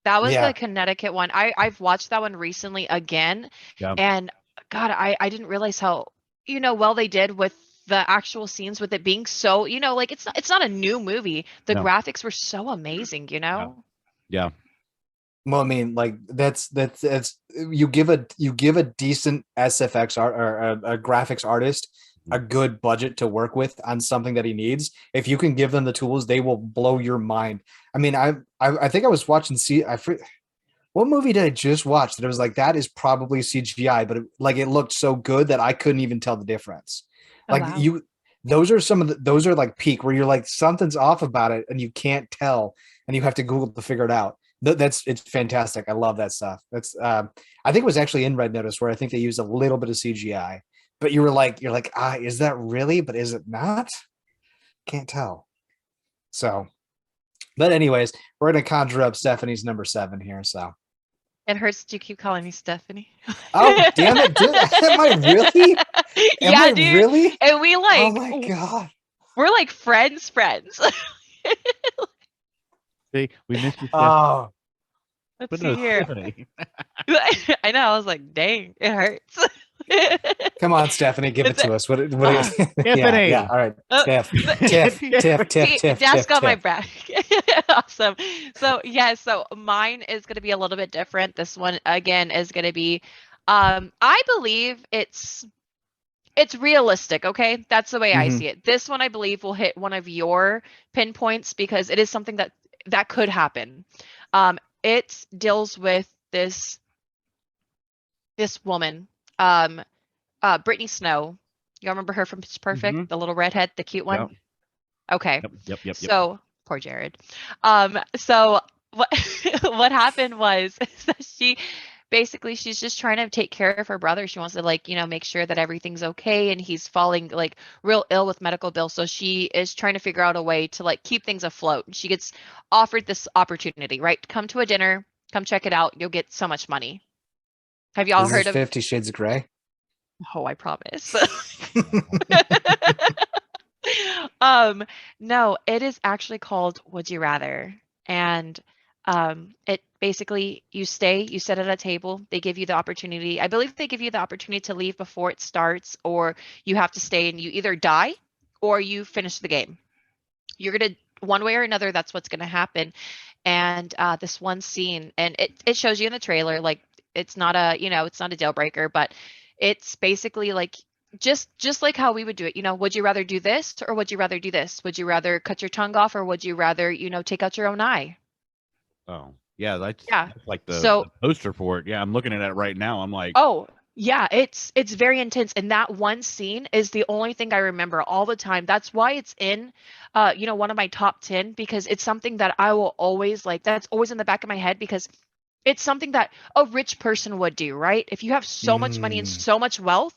Speaker 3: That was the Connecticut one. I've watched that one recently again, and God, I didn't realize how well they did with the actual scenes, with it being so like it's not a new movie. The graphics were so amazing.
Speaker 1: Yeah.
Speaker 2: Well, I mean, like that's you give a decent SFX art or a graphics artist a good budget to work with on something that he needs. If you can give them the tools, they will blow your mind. I mean, I think I was watching what movie did I just watch that it was like that is probably CGI, but it looked so good that I couldn't even tell the difference. Those are like peak where you're like something's off about it and you can't tell and you have to Google to figure it out. It's fantastic. I love that stuff. That's I think it was actually in Red Notice where I think they used a little bit of CGI, but you're like, is that really? But is it not? Can't tell. So, but anyways, we're gonna conjure up Stephanie's number 7 here. So
Speaker 3: it hurts that you keep calling me Stephanie.
Speaker 2: Oh damn it! Am I really?
Speaker 3: Dude.
Speaker 2: Really?
Speaker 3: And we like.
Speaker 2: Oh my god.
Speaker 3: We're like friends.
Speaker 1: See, we missed you.
Speaker 2: Oh.
Speaker 3: Let's see here. I know. I was like, dang, it hurts.
Speaker 2: Come on, Stephanie, give it to us. What
Speaker 1: Stephanie.
Speaker 2: Yeah, all right. Tiff.
Speaker 3: Dash got my back. Awesome. So mine is going to be a little bit different. This one again is going to be, I believe it's realistic. Okay, that's the way I see it. This one I believe will hit one of your pinpoints because it is something that could happen. It deals with this woman, Brittany Snow. You remember her from Pitch Perfect, the little redhead, the cute one?
Speaker 1: Yep.
Speaker 3: Okay.
Speaker 1: Yep.
Speaker 3: So poor Jared. So what happened was that she's just trying to take care of her brother. She wants to make sure that everything's okay, and he's falling real ill with medical bills. So she is trying to figure out a way to keep things afloat. She gets offered this opportunity, right? Come to a dinner, come check it out. You'll get so much money. Have y'all heard of
Speaker 2: 50 Shades of Grey?
Speaker 3: Oh, I promise. No, it is actually called Would You Rather. And it basically, you sit at a table, they give you the opportunity. I believe they give you the opportunity to leave before it starts, or you have to stay and you either die or you finish the game. You're going to, one way or another, that's what's going to happen. And this one scene, and it shows you in the trailer, it's not a, it's not a deal breaker, but it's basically like just like how we would do it. Would you rather do this or would you rather do this? Would you rather cut your tongue off or would you rather, take out your own eye?
Speaker 1: Oh, yeah,
Speaker 3: Yeah.
Speaker 1: that's like
Speaker 3: So,
Speaker 1: the poster for it. Yeah, I'm looking at it right now. I'm like,
Speaker 3: oh, yeah, it's very intense. And that one scene is the only thing I remember all the time. That's why it's in one of my top 10, because it's something that I will always like, that's always in the back of my head, because it's something that a rich person would do, right? If you have so much money and so much wealth,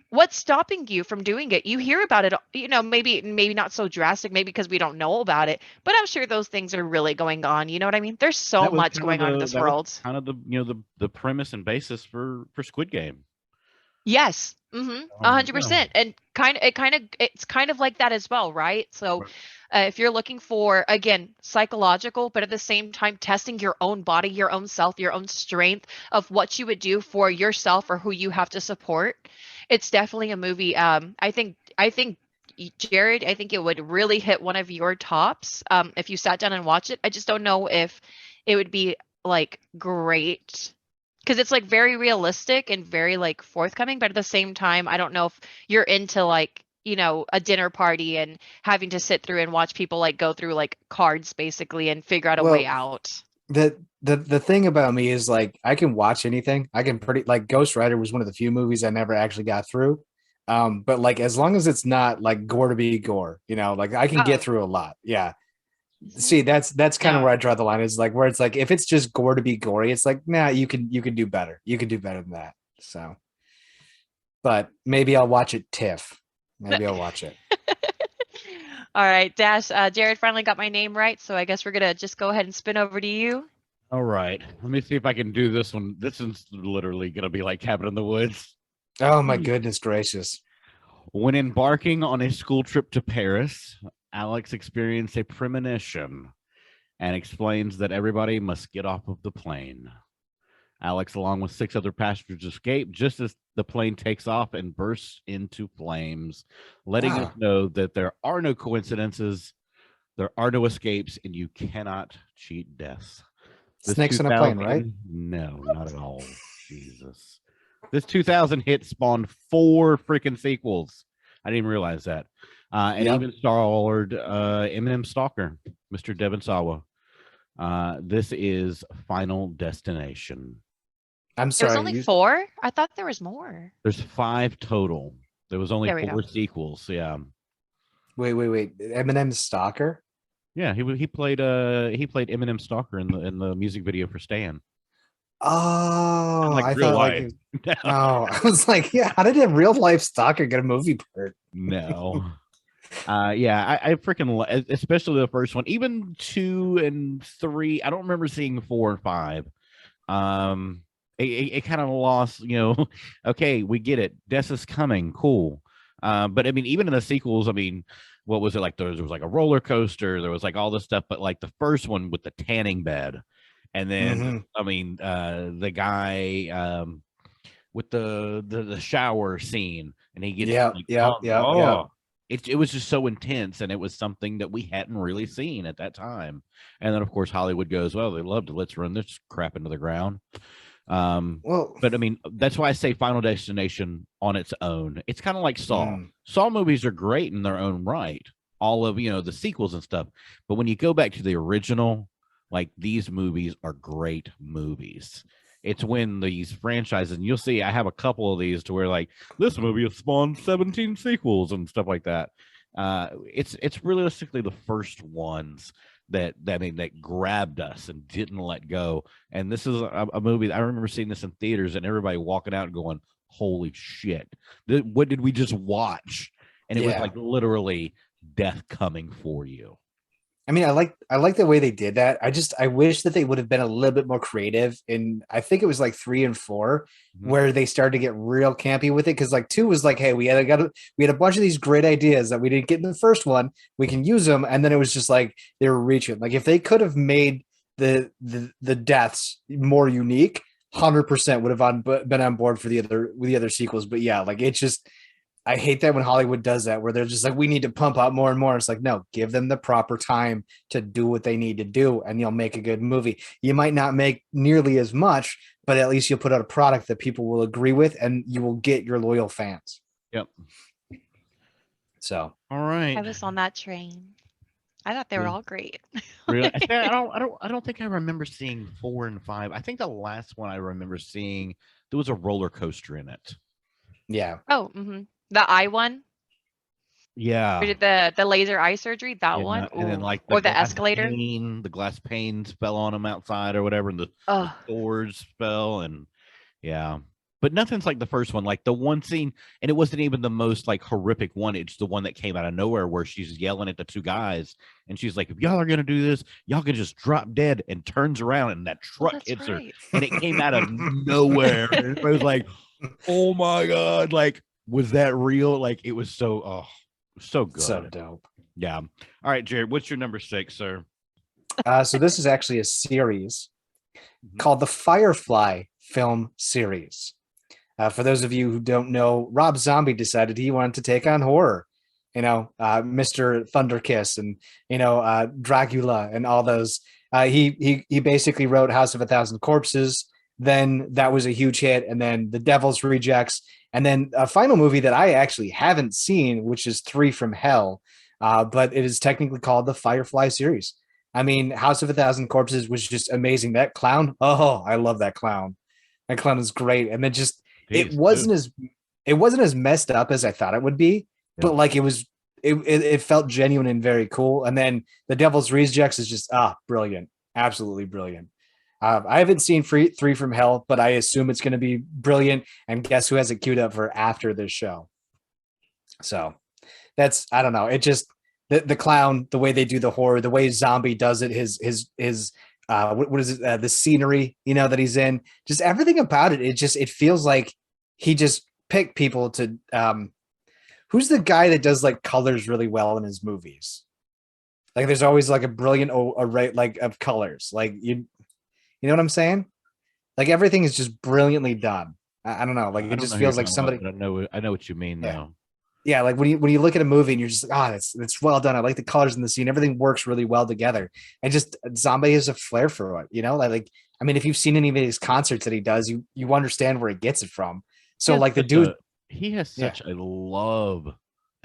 Speaker 3: what's stopping you from doing it? You hear about it, maybe not so drastic, maybe because we don't know about it, but I'm sure those things are really going on. You know what I mean? There's so much going on in this world.
Speaker 1: kind of the premise and basis for Squid Game.
Speaker 3: Yes. 100%. And it's kind of like that as well, right? So if you're looking for, again, psychological, but at the same time testing your own body, your own self, your own strength of what you would do for yourself or who you have to support, it's definitely a movie. I think Jared, I think it would really hit one of your tops if you sat down and watched it. I just don't know if it would be like great, because it's like very realistic and very like forthcoming, but at the same time, I don't know if you're into like, a dinner party and having to sit through and watch people like go through like cards basically and figure out a way out.
Speaker 2: The thing about me is like I can watch anything. I can pretty like Ghost Rider was one of the few movies I never actually got through. But like as long as it's not like gore to be gore, like I can get through a lot. Yeah. See, that's kind of where I draw the line, is like where it's like if it's just gore to be gory, it's like, nah, you can do better. You can do better than that. So, but maybe I'll watch it, Tiff. Maybe I'll watch it.
Speaker 3: All right, Dash. Jared finally got my name right, so I guess we're gonna just go ahead and spin over to you.
Speaker 1: All right, let me see if I can do this one. This is literally gonna be like Cabin in the Woods.
Speaker 2: Oh my goodness gracious!
Speaker 1: When embarking on a school trip to Paris, Alex experienced a premonition and explains that everybody must get off of the plane. Alex, along with 6 other passengers, escape just as the plane takes off and bursts into flames, letting us know that there are no coincidences, there are no escapes, and you cannot cheat death.
Speaker 2: Snakes on a plane, right?
Speaker 1: No, not at all. Jesus. This 2000 hit spawned 4 freaking sequels. I didn't even realize that. And even starred Eminem Stalker, Mr. Devon Sawa. This is Final Destination.
Speaker 2: I'm sorry.
Speaker 3: There's only 4? I thought there was more.
Speaker 1: There's 5 total. There was only 4 sequels. Yeah.
Speaker 2: Wait. Eminem Stalker?
Speaker 1: Yeah, he played Eminem Stalker in the music video for Stan.
Speaker 2: Oh,
Speaker 1: like
Speaker 2: I
Speaker 1: real
Speaker 2: thought
Speaker 1: life.
Speaker 2: I was like, yeah, how did a real life stalker get a movie part?
Speaker 1: No. Yeah, I freaking especially the first one, even 2 and 3. I don't remember seeing 4 and 5. It kind of lost, okay, we get it. Death is coming. Cool. But I mean, even in the sequels, I mean, what was it like? There was like a roller coaster. There was like all this stuff, but like the first one with the tanning bed. And then, I mean, the guy with the shower scene, and he gets it was just so intense, and it was something that we hadn't really seen at that time. And then, of course, Hollywood goes, well, they loved it. Let's run this crap into the ground. But I mean, that's why I say Final Destination on its own. It's kind of like Saw. Saw movies are great in their own right. All of, the sequels and stuff. But when you go back to the original, like, these movies are great movies. It's when these franchises, and you'll see I have a couple of these to where like this movie has spawned 17 sequels and stuff like that. It's realistically the first ones that grabbed us and didn't let go. And this is a movie. I remember seeing this in theaters and everybody walking out and going, "Holy shit! What did we just watch?" And it was like literally death coming for you.
Speaker 2: I mean, I like the way they did that. I wish that they would have been a little bit more creative. And I think it was like 3 and 4 where they started to get real campy with it. Cause like 2 was like, hey, we had a bunch of these great ideas that we didn't get in the first one. We can use them. And then it was just like, they were reaching. Like if they could have made the deaths more unique, 100% would have been on board for the other sequels. But yeah, like I hate that when Hollywood does that, where they're just like, we need to pump out more and more. It's like, no, give them the proper time to do what they need to do, and you'll make a good movie. You might not make nearly as much, but at least you'll put out a product that people will agree with, and you will get your loyal fans.
Speaker 1: Yep.
Speaker 2: So,
Speaker 1: All right.
Speaker 3: I was on that train. I thought they were all great.
Speaker 1: Really? I don't think I remember seeing 4 and 5. I think the last one I remember seeing, there was a roller coaster in it.
Speaker 2: yeah.
Speaker 3: Oh, the eye one.
Speaker 1: Yeah.
Speaker 3: We did the laser eye surgery. That one,
Speaker 1: and then like
Speaker 3: or the escalator.
Speaker 1: The glass panes fell on them outside or whatever, and the doors fell, and yeah. But nothing's like the first one. Like the one scene, and it wasn't even the most like horrific one. It's the one that came out of nowhere where she's yelling at the two guys, and she's like, "If y'all are gonna do this, y'all can just drop dead." And turns around, and that truck hits her, and it came out of nowhere. And it was like, "Oh my god!" Like, was that real? Like, it was so so good,
Speaker 2: so dope.
Speaker 1: Yeah. All right, Jared, what's your number 6, sir?
Speaker 2: So this is actually a series called the Firefly film series. For those of you who don't know, Rob Zombie decided he wanted to take on horror. Mr. Thunderkiss and Dracula and all those. He basically wrote House of a Thousand Corpses. Then that was a huge hit, and then The Devil's Rejects, and then a final movie that I actually haven't seen, which is 3 from Hell, but it is technically called the Firefly series. I mean, House of a Thousand Corpses was just amazing. That clown, oh, I love that clown. That clown is great, and then just it wasn't as messed up as I thought it would be, but like it felt genuine and very cool. And then The Devil's Rejects is just brilliant, absolutely brilliant. I haven't seen 3 from Hell, but I assume it's going to be brilliant. And guess who has it queued up for after this show? So that's, I don't know. It just the clown, the way they do the horror, the way Zombie does it, his what is it? The scenery, that he's in, just everything about it. It feels like he just picked people to. Who's the guy that does like colors really well in his movies? Like, there's always like a brilliant array like of colors. Like you know what I'm saying? Like everything is just brilliantly done. I don't know. Like it just feels like somebody.
Speaker 1: I know what you mean though.
Speaker 2: Yeah, like when you look at a movie and you're just like, it's well done. I like the colors in the scene. Everything works really well together. And just Zombie has a flair for it, Like I mean, if you've seen any of his concerts that he does, you understand where he gets it from. So like the dude,
Speaker 1: he has such a love,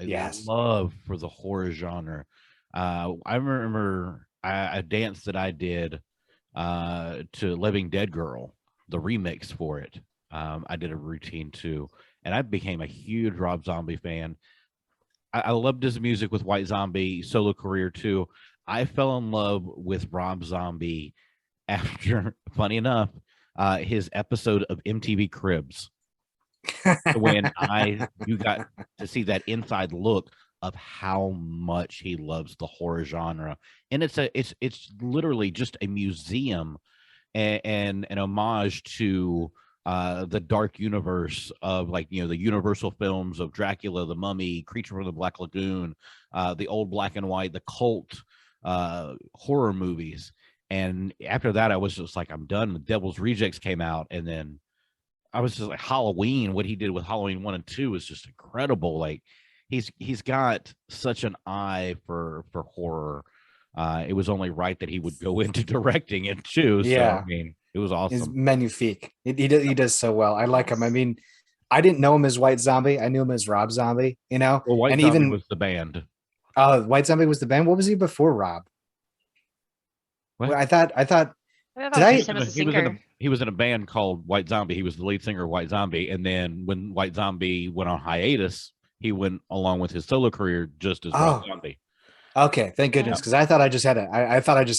Speaker 1: love for the horror genre. I remember a dance that I did to Living Dead Girl, the remix for it. I did a routine too. And I became a huge Rob Zombie fan. I loved his music with White Zombie, solo career too. I fell in love with Rob Zombie after, funny enough, his episode of MTV Cribs. When you got to see that inside look of how much he loves the horror genre. And it's literally just a museum and an homage to the dark universe of the Universal films of Dracula, the Mummy, Creature from the Black Lagoon, the old black and white, the cult horror movies. And after that, I was just like, I'm done. The Devil's Rejects came out, and then I was just like, Halloween. What he did with Halloween 1 and 2 is just incredible. Like he's got such an eye for horror. It was only right that he would go into directing it too.
Speaker 2: Yeah.
Speaker 1: So, I mean, it was awesome.
Speaker 2: He's magnifique. He does so well. I like him. I mean, I didn't know him as White Zombie. I knew him as Rob Zombie,
Speaker 1: Well, White Zombie was the band.
Speaker 2: White Zombie was the band. What was he before Rob?
Speaker 1: What?
Speaker 2: Well, I thought
Speaker 1: he was in a band called White Zombie. He was the lead singer of White Zombie. And then when White Zombie went on hiatus, he went along with his solo career just as Rob Zombie.
Speaker 2: Okay, thank goodness, because I thought I just had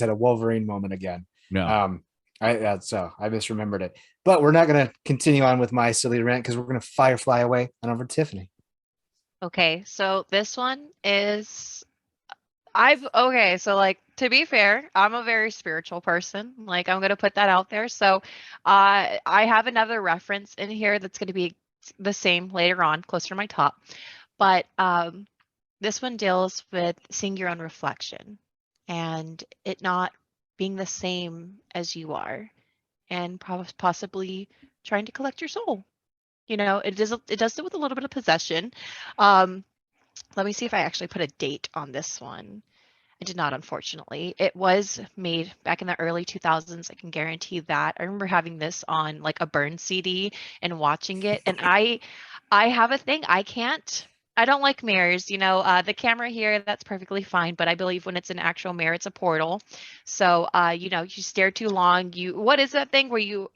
Speaker 2: a Wolverine moment again.
Speaker 1: No.
Speaker 2: I misremembered it. But we're not going to continue on with my silly rant because we're going to Firefly away and over to Tiffany.
Speaker 3: Okay, so this one is so to be fair, I'm a very spiritual person. Like, I'm going to put that out there. So I have another reference in here that's going to be the same later on, closer to my top. But this one deals with seeing your own reflection and it not being the same as you are, and possibly trying to collect your soul. It does it with a little bit of possession. Um, Let me see if I actually put a date on this one. I did not, unfortunately. It was made back in the early 2000s. I can guarantee that. I remember having this on like a burn CD and watching it. And I have a thing. I don't like mirrors. The camera here, that's perfectly fine. But I believe when it's an actual mirror, it's a portal. So, you stare too long. What is that thing where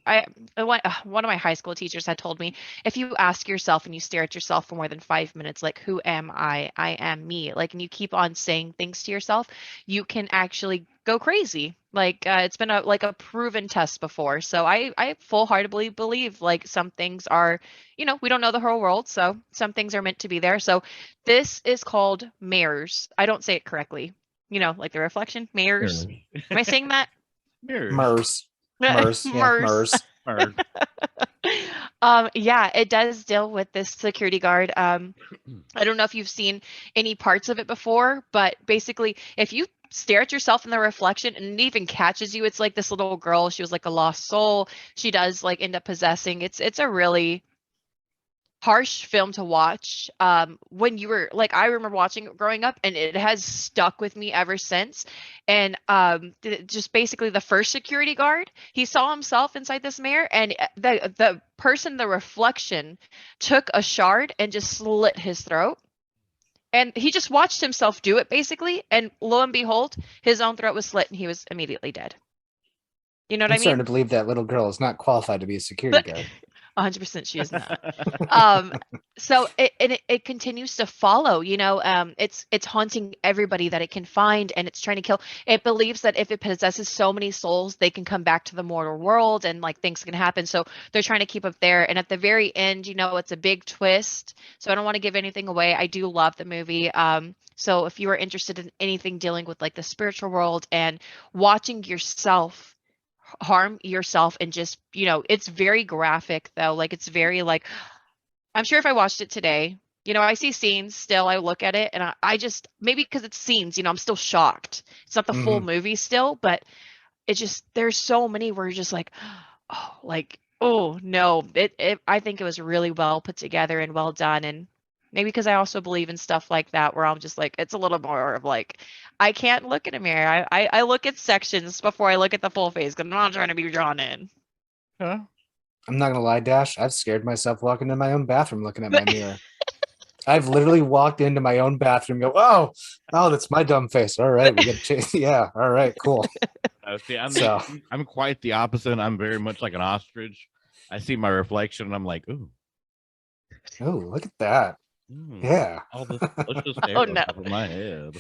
Speaker 3: one of my high school teachers had told me, if you ask yourself and you stare at yourself for more than 5 minutes, like, who am I? I am me. Like, and you keep on saying things to yourself, you can actually go crazy. Like, it's been a proven test before. So I full-heartedly believe like some things are, we don't know the whole world. So some things are meant to be there. So this is called mirrors. I don't say it correctly. Like the reflection, mirrors. Am I saying that?
Speaker 1: Mirrors.
Speaker 2: MERS. Yeah, MERS.
Speaker 3: Yeah, it does deal with this security guard. I don't know if you've seen any parts of it before, but basically, if you stare at yourself in the reflection and it even catches you, it's like this little girl. She was like a lost soul. She does like end up possessing. It's a really harsh film to watch. When you were like, I remember watching it growing up, and it has stuck with me ever since. And just basically the first security guard, he saw himself inside this mirror, and the person, the reflection, took a shard and just slit his throat. And he just watched himself do it basically, and lo and behold, his own throat was slit and he was immediately dead. You know what I
Speaker 2: I'm
Speaker 3: mean?
Speaker 2: starting to believe that little girl is not qualified to be a security guard.
Speaker 3: 100% she is not. So it continues to follow, it's haunting everybody that it can find, and it's trying to kill. It believes that if it possesses so many souls, they can come back to the mortal world and like things can happen. So they're trying to keep up there. And at the very end, it's a big twist. So I don't want to give anything away. I do love the movie. So if you are interested in anything dealing with like the spiritual world and watching yourself harm yourself, and just it's very graphic though. Like, it's very like, I'm sure if I watched it today, I see scenes still, I look at it and I just, maybe because it's scenes, I'm still shocked. It's not the full movie still, but it's just, there's so many where you're just like, oh, like, oh no, I think it was really well put together and well done. And maybe because I also believe in stuff like that, where I'm just like, it's a little more of like, I can't look in a mirror. I look at sections before I look at the full face, because I'm not trying to be drawn in.
Speaker 1: Huh?
Speaker 2: I'm not gonna lie, Dash. I've scared myself walking into my own bathroom looking at my mirror. I've literally walked into my own bathroom and go, oh, that's my dumb face. All right, we got to change. Yeah, all right, cool.
Speaker 1: See, I'm quite the opposite. I'm very much like an ostrich. I see my reflection and I'm like, ooh.
Speaker 2: Oh, look at that. Yeah.
Speaker 1: All this delicious hair
Speaker 3: Oh,
Speaker 1: on
Speaker 3: no.
Speaker 1: top of my head.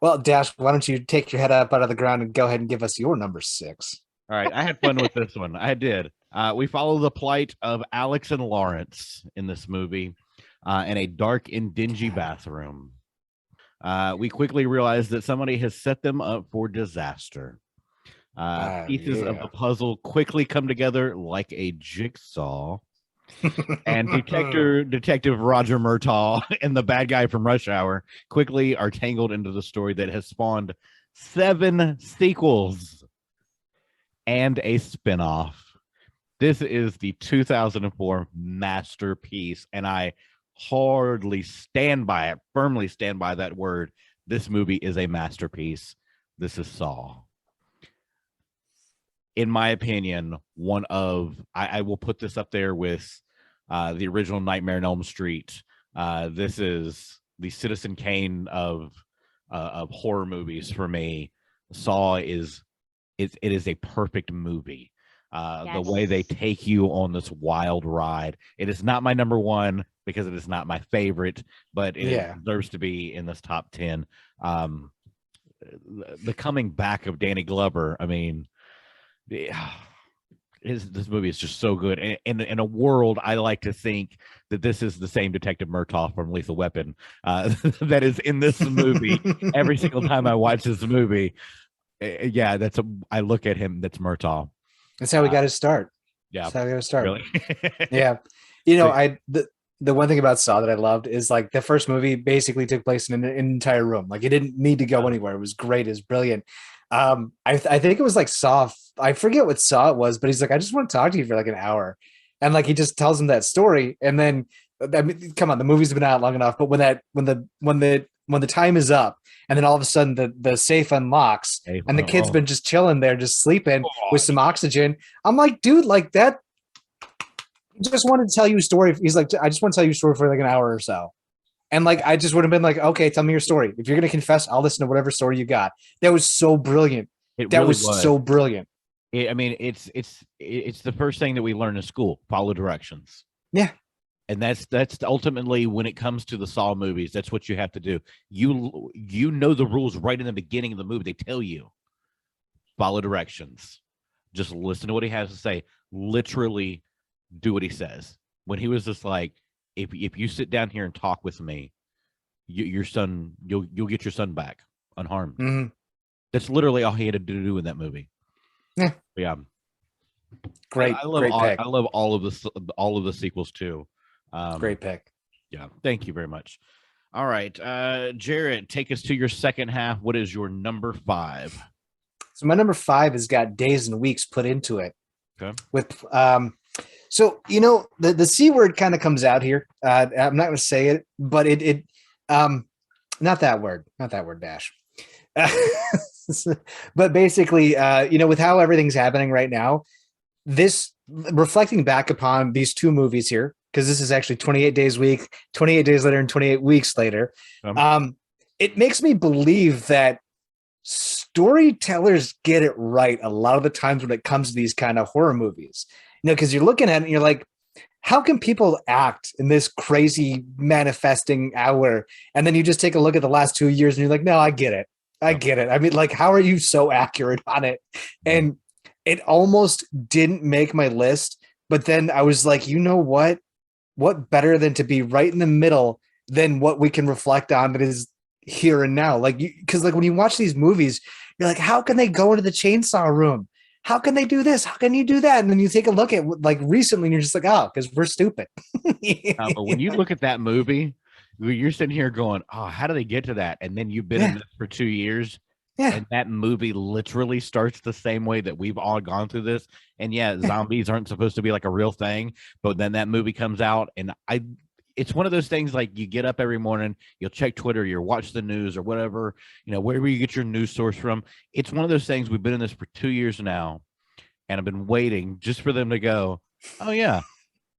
Speaker 2: Well, Dash, why don't you take your head up out of the ground and go ahead and give us your number 6?
Speaker 1: All right, I had fun with this one. I did. We follow the plight of Alex and Lawrence in this movie in a dark and dingy bathroom. We quickly realize that somebody has set them up for disaster. Pieces of the puzzle quickly come together like a jigsaw. And Detective Roger Murtaugh and the bad guy from Rush Hour quickly are tangled into the story that has spawned 7 sequels and a spinoff. This is the 2004 masterpiece, and I firmly stand by that word. This movie is a masterpiece. This is Saw. In my opinion, I will put this up there with the original Nightmare on Elm Street. This is the Citizen Kane of horror movies for me. Saw is a perfect movie. The way they take you on this wild ride. It is not my number 1 because it is not my favorite, but it deserves to be in this top 10. The coming back of Danny Glover, I mean, this movie is just so good. And in a world, I like to think that this is the same Detective Murtaugh from Lethal Weapon that is in this movie. Every single time I watch this movie, I look at him, that's Murtaugh.
Speaker 2: That's how we got to start.
Speaker 1: Yeah.
Speaker 2: That's how we got to start.
Speaker 1: Really?
Speaker 2: Yeah. The one thing about Saw that I loved is like the first movie basically took place in an entire room. Like it didn't need to go anywhere. It was great. It was brilliant. I think it was like Saw I forget what Saw it was, but he's like, I just want to talk to you for like an hour. And like, he just tells him that story. And then, I mean, come on, the movie's been out long enough, but when the time is up, and then all of a sudden the safe unlocks, and the kid's been just chilling there, just sleeping with some oxygen. I'm like, dude, like that. He just wanted to tell you a story. He's like, I just want to tell you a story for like an hour or so. And like, I just would have been like, okay, tell me your story. If you're going to confess, I'll listen to whatever story you got. That was so brilliant. That
Speaker 1: really
Speaker 2: was so brilliant.
Speaker 1: I mean, it's the first thing that we learn in school: follow directions.
Speaker 2: Yeah.
Speaker 1: And that's ultimately, when it comes to the Saw movies, that's what you have to do. You know the rules right in the beginning of the movie. They tell you, follow directions. Just listen to what he has to say. Literally do what he says. When he was just like, if you sit down here and talk with me, your son, you'll get your son back unharmed.
Speaker 2: Mm-hmm.
Speaker 1: That's literally all he had to do in that movie.
Speaker 2: Yeah.
Speaker 1: Yeah.
Speaker 2: Great.
Speaker 1: I love
Speaker 2: great pick.
Speaker 1: I love all of the sequels too.
Speaker 2: Great pick.
Speaker 1: Yeah. Thank you very much. All right. Jarrett, take us to your second half. What is your number 5?
Speaker 2: So my number 5 has got days and weeks put into it.
Speaker 1: Okay.
Speaker 2: With so you know the C word kind of comes out here. I'm not going to say it, but it not that word Dash. But basically, you know, with how everything's happening right now, this reflecting back upon these two movies here, because this is actually 28 days week, 28 days later, and 28 weeks later. It makes me believe that storytellers get it right a lot of the times when it comes to these kind of horror movies. You know, because you're looking at it and you're like, how can people act in this crazy manifesting hour? And then you just take a look at the last 2 years and you're like, no, I get it. I get it. I mean, like, how are you so accurate on it? And it almost didn't make my list. But then I was like, you know what? What better than to be right in the middle than what we can reflect on that is here and now? Like, because like when you watch these movies, you're like, how can they go into the chainsaw room? How can they do this? How can you do that? And then you take a look at like recently and you're just like, oh, because we're stupid.
Speaker 1: But when you look at that movie, you're sitting here going, oh, how do they get to that? And then you've been in this for 2 years.
Speaker 2: Yeah.
Speaker 1: And that movie literally starts the same way that we've all gone through this. And yeah, zombies aren't supposed to be like a real thing, but then that movie comes out and it's one of those things like you get up every morning, you'll check Twitter, you'll watch the news or whatever, you know, wherever you get your news source from. It's one of those things. We've been in this for 2 years now, and I've been waiting just for them to go, oh yeah,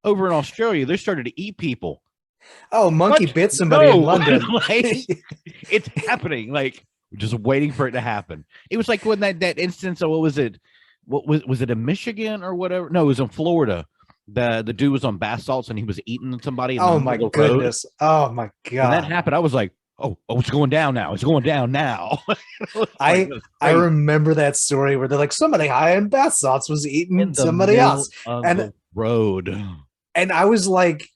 Speaker 1: over in Australia, they started to eat people.
Speaker 2: Oh, monkey bit somebody in London.
Speaker 1: Like, it's happening. Like, we're just waiting for it to happen. It was like when that instance of, what was it? What was it in Michigan or whatever? No, it was in Florida. The dude was on bath salts and he was eating somebody.
Speaker 2: Oh my goodness! Oh my god!
Speaker 1: When that happened, I was like, oh, it's going down now. It's going down now.
Speaker 2: I remember that story where they're like, somebody high in bath salts was eating somebody else
Speaker 1: and the road.
Speaker 2: And I was like,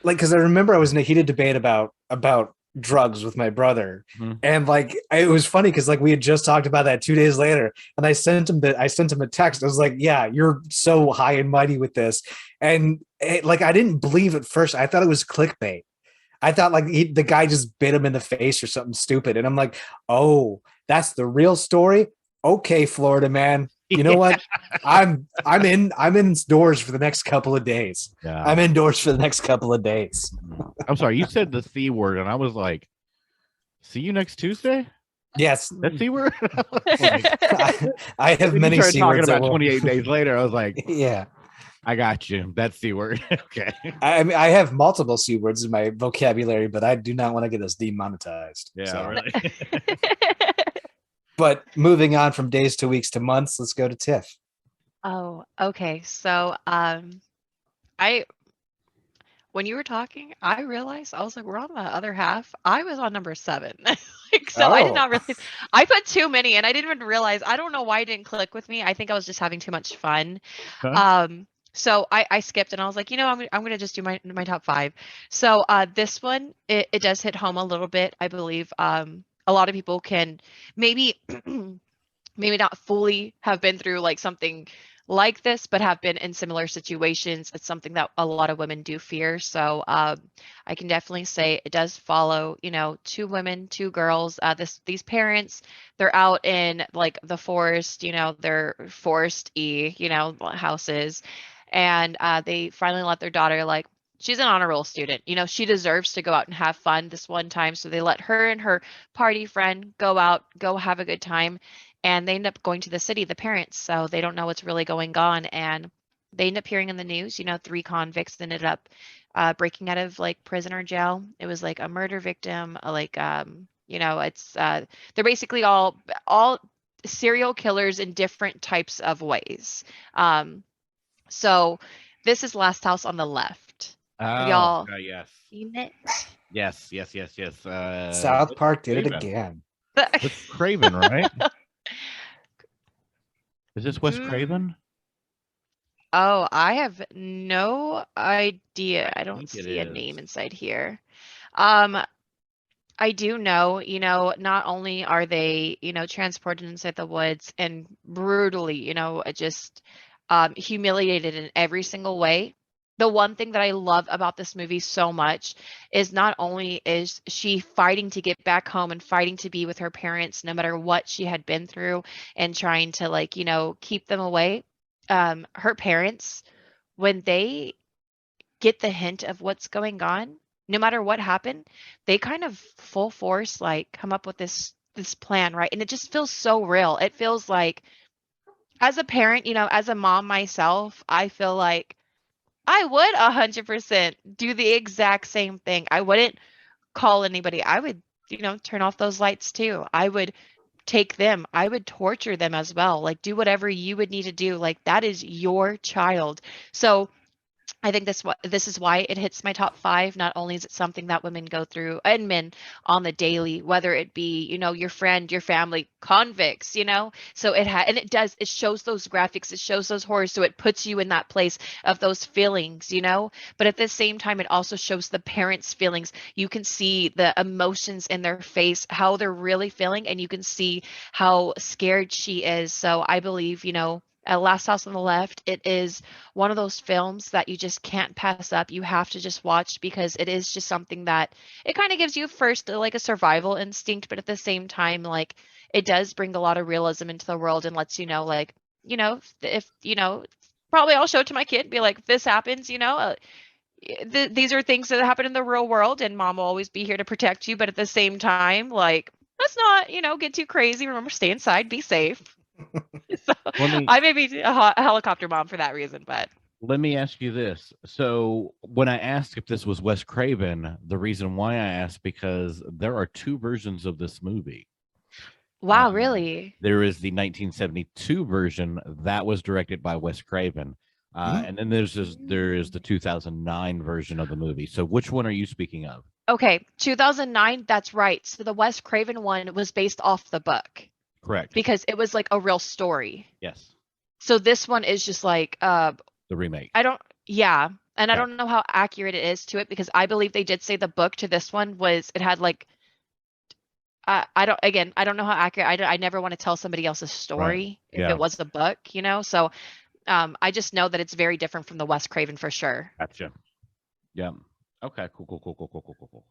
Speaker 2: because I remember I was in a heated debate about drugs with my brother. And like, it was funny because like we had just talked about that 2 days later, and I sent him a text. I was like, yeah, you're so high and mighty with this. And like, I didn't believe at first. I thought it was clickbait. I thought like the guy just bit him in the face or something stupid. And I'm like, oh, that's the real story. Okay, Florida man. You know what? I'm indoors for the next couple of days.
Speaker 1: Yeah.
Speaker 2: I'm indoors for the next couple of days.
Speaker 1: I'm sorry, you said the C word, and I was like, see you next Tuesday?
Speaker 2: Yes.
Speaker 1: That C word?
Speaker 2: I have many C
Speaker 1: words. Talking about 28
Speaker 2: will...
Speaker 1: days later, I was like,
Speaker 2: yeah,
Speaker 1: I got you. That's C word. Okay.
Speaker 2: I mean, I have multiple C words in my vocabulary, but I do not want to get us demonetized.
Speaker 1: Yeah,
Speaker 2: so.
Speaker 1: really.
Speaker 2: But moving on from days to weeks to months, let's go to Tiff.
Speaker 3: Oh, okay. So, when you were talking, I realized I was like, we're on the other half. I was on number 7. I did not realize I put too many, and I didn't even realize. I don't know why it didn't click with me. I think I was just having too much fun.
Speaker 1: Okay.
Speaker 3: So I skipped, and I was like, I'm gonna just do my top 5. So this one, it does hit home a little bit, I believe. A lot of people can maybe maybe not fully have been through like something like this, but have been in similar situations. It's something that a lot of women do fear. So I can definitely say it does follow, two women, two girls. These parents, they're out in like the forest, they're forest-y, houses, and they finally let their daughter like. She's an honor roll student. She deserves to go out and have fun this one time. So they let her and her party friend go out, go have a good time. And they end up going to the city, the parents. So they don't know what's really going on. And they end up hearing in the news, 3 convicts ended up breaking out of like prison or jail. It was like a murder victim, it's they're basically all serial killers in different types of ways. So this is Last House on the Left. Have y'all
Speaker 1: yes.
Speaker 3: seen it?
Speaker 1: Yes.
Speaker 2: South Park did it
Speaker 1: Craven.
Speaker 2: again.
Speaker 1: It's Craven, right? Is this Wes
Speaker 3: Mm.
Speaker 1: Craven?
Speaker 3: Oh, I have no idea. I don't
Speaker 1: think it
Speaker 3: see a
Speaker 1: is.
Speaker 3: name inside here. I do know, not only are they, transported inside the woods and brutally, just humiliated in every single way. The one thing that I love about this movie so much is not only is she fighting to get back home and fighting to be with her parents, no matter what she had been through, and trying to like, keep them away. Her parents, when they get the hint of what's going on, no matter what happened, they kind of full force like come up with this plan, right? And it just feels so real. It feels like as a parent, as a mom myself, I feel like I would 100% do the exact same thing. I wouldn't call anybody. I would, turn off those lights too. I would take them. I would torture them as well. Like do whatever you would need to do. Like that is your child. So I think this is why it hits my top 5. Not only is it something that women go through and men on the daily, whether it be, your friend, your family, convicts, So and it shows those graphics, it shows those horrors, so it puts you in that place of those feelings, But at the same time, it also shows the parents' feelings. You can see the emotions in their face, how they're really feeling, and you can see how scared she is. So I believe, Last House on the Left, it is one of those films that you just can't pass up. You have to just watch because it is just something that it kind of gives you first like a survival instinct, but at the same time, like it does bring a lot of realism into the world and lets you know, like, if probably I'll show it to my kid, be like, if this happens, these are things that happen in the real world, and mom will always be here to protect you. But at the same time, like, let's not, get too crazy. Remember, stay inside, be safe. So I may be a helicopter mom for that reason, but
Speaker 1: let me ask you this. So when I asked if this was Wes Craven, the reason why I asked because there are 2 versions of this movie.
Speaker 3: Wow, really?
Speaker 1: There is the 1972 version that was directed by Wes Craven, and then there is the 2009 version of the movie. So which one are you speaking of?
Speaker 3: Okay, 2009. That's right. So the Wes Craven one was based off the book.
Speaker 1: Correct.
Speaker 3: Because it was like a real story.
Speaker 1: Yes.
Speaker 3: So this one is just like
Speaker 1: the remake.
Speaker 3: I don't know how accurate it is to it, because I believe they did say the book to this one it had like I don't know how accurate. I never want to tell somebody else's story if it was a book, So I just know that it's very different from the Wes Craven for sure.
Speaker 1: Gotcha. Yeah. Okay. Cool.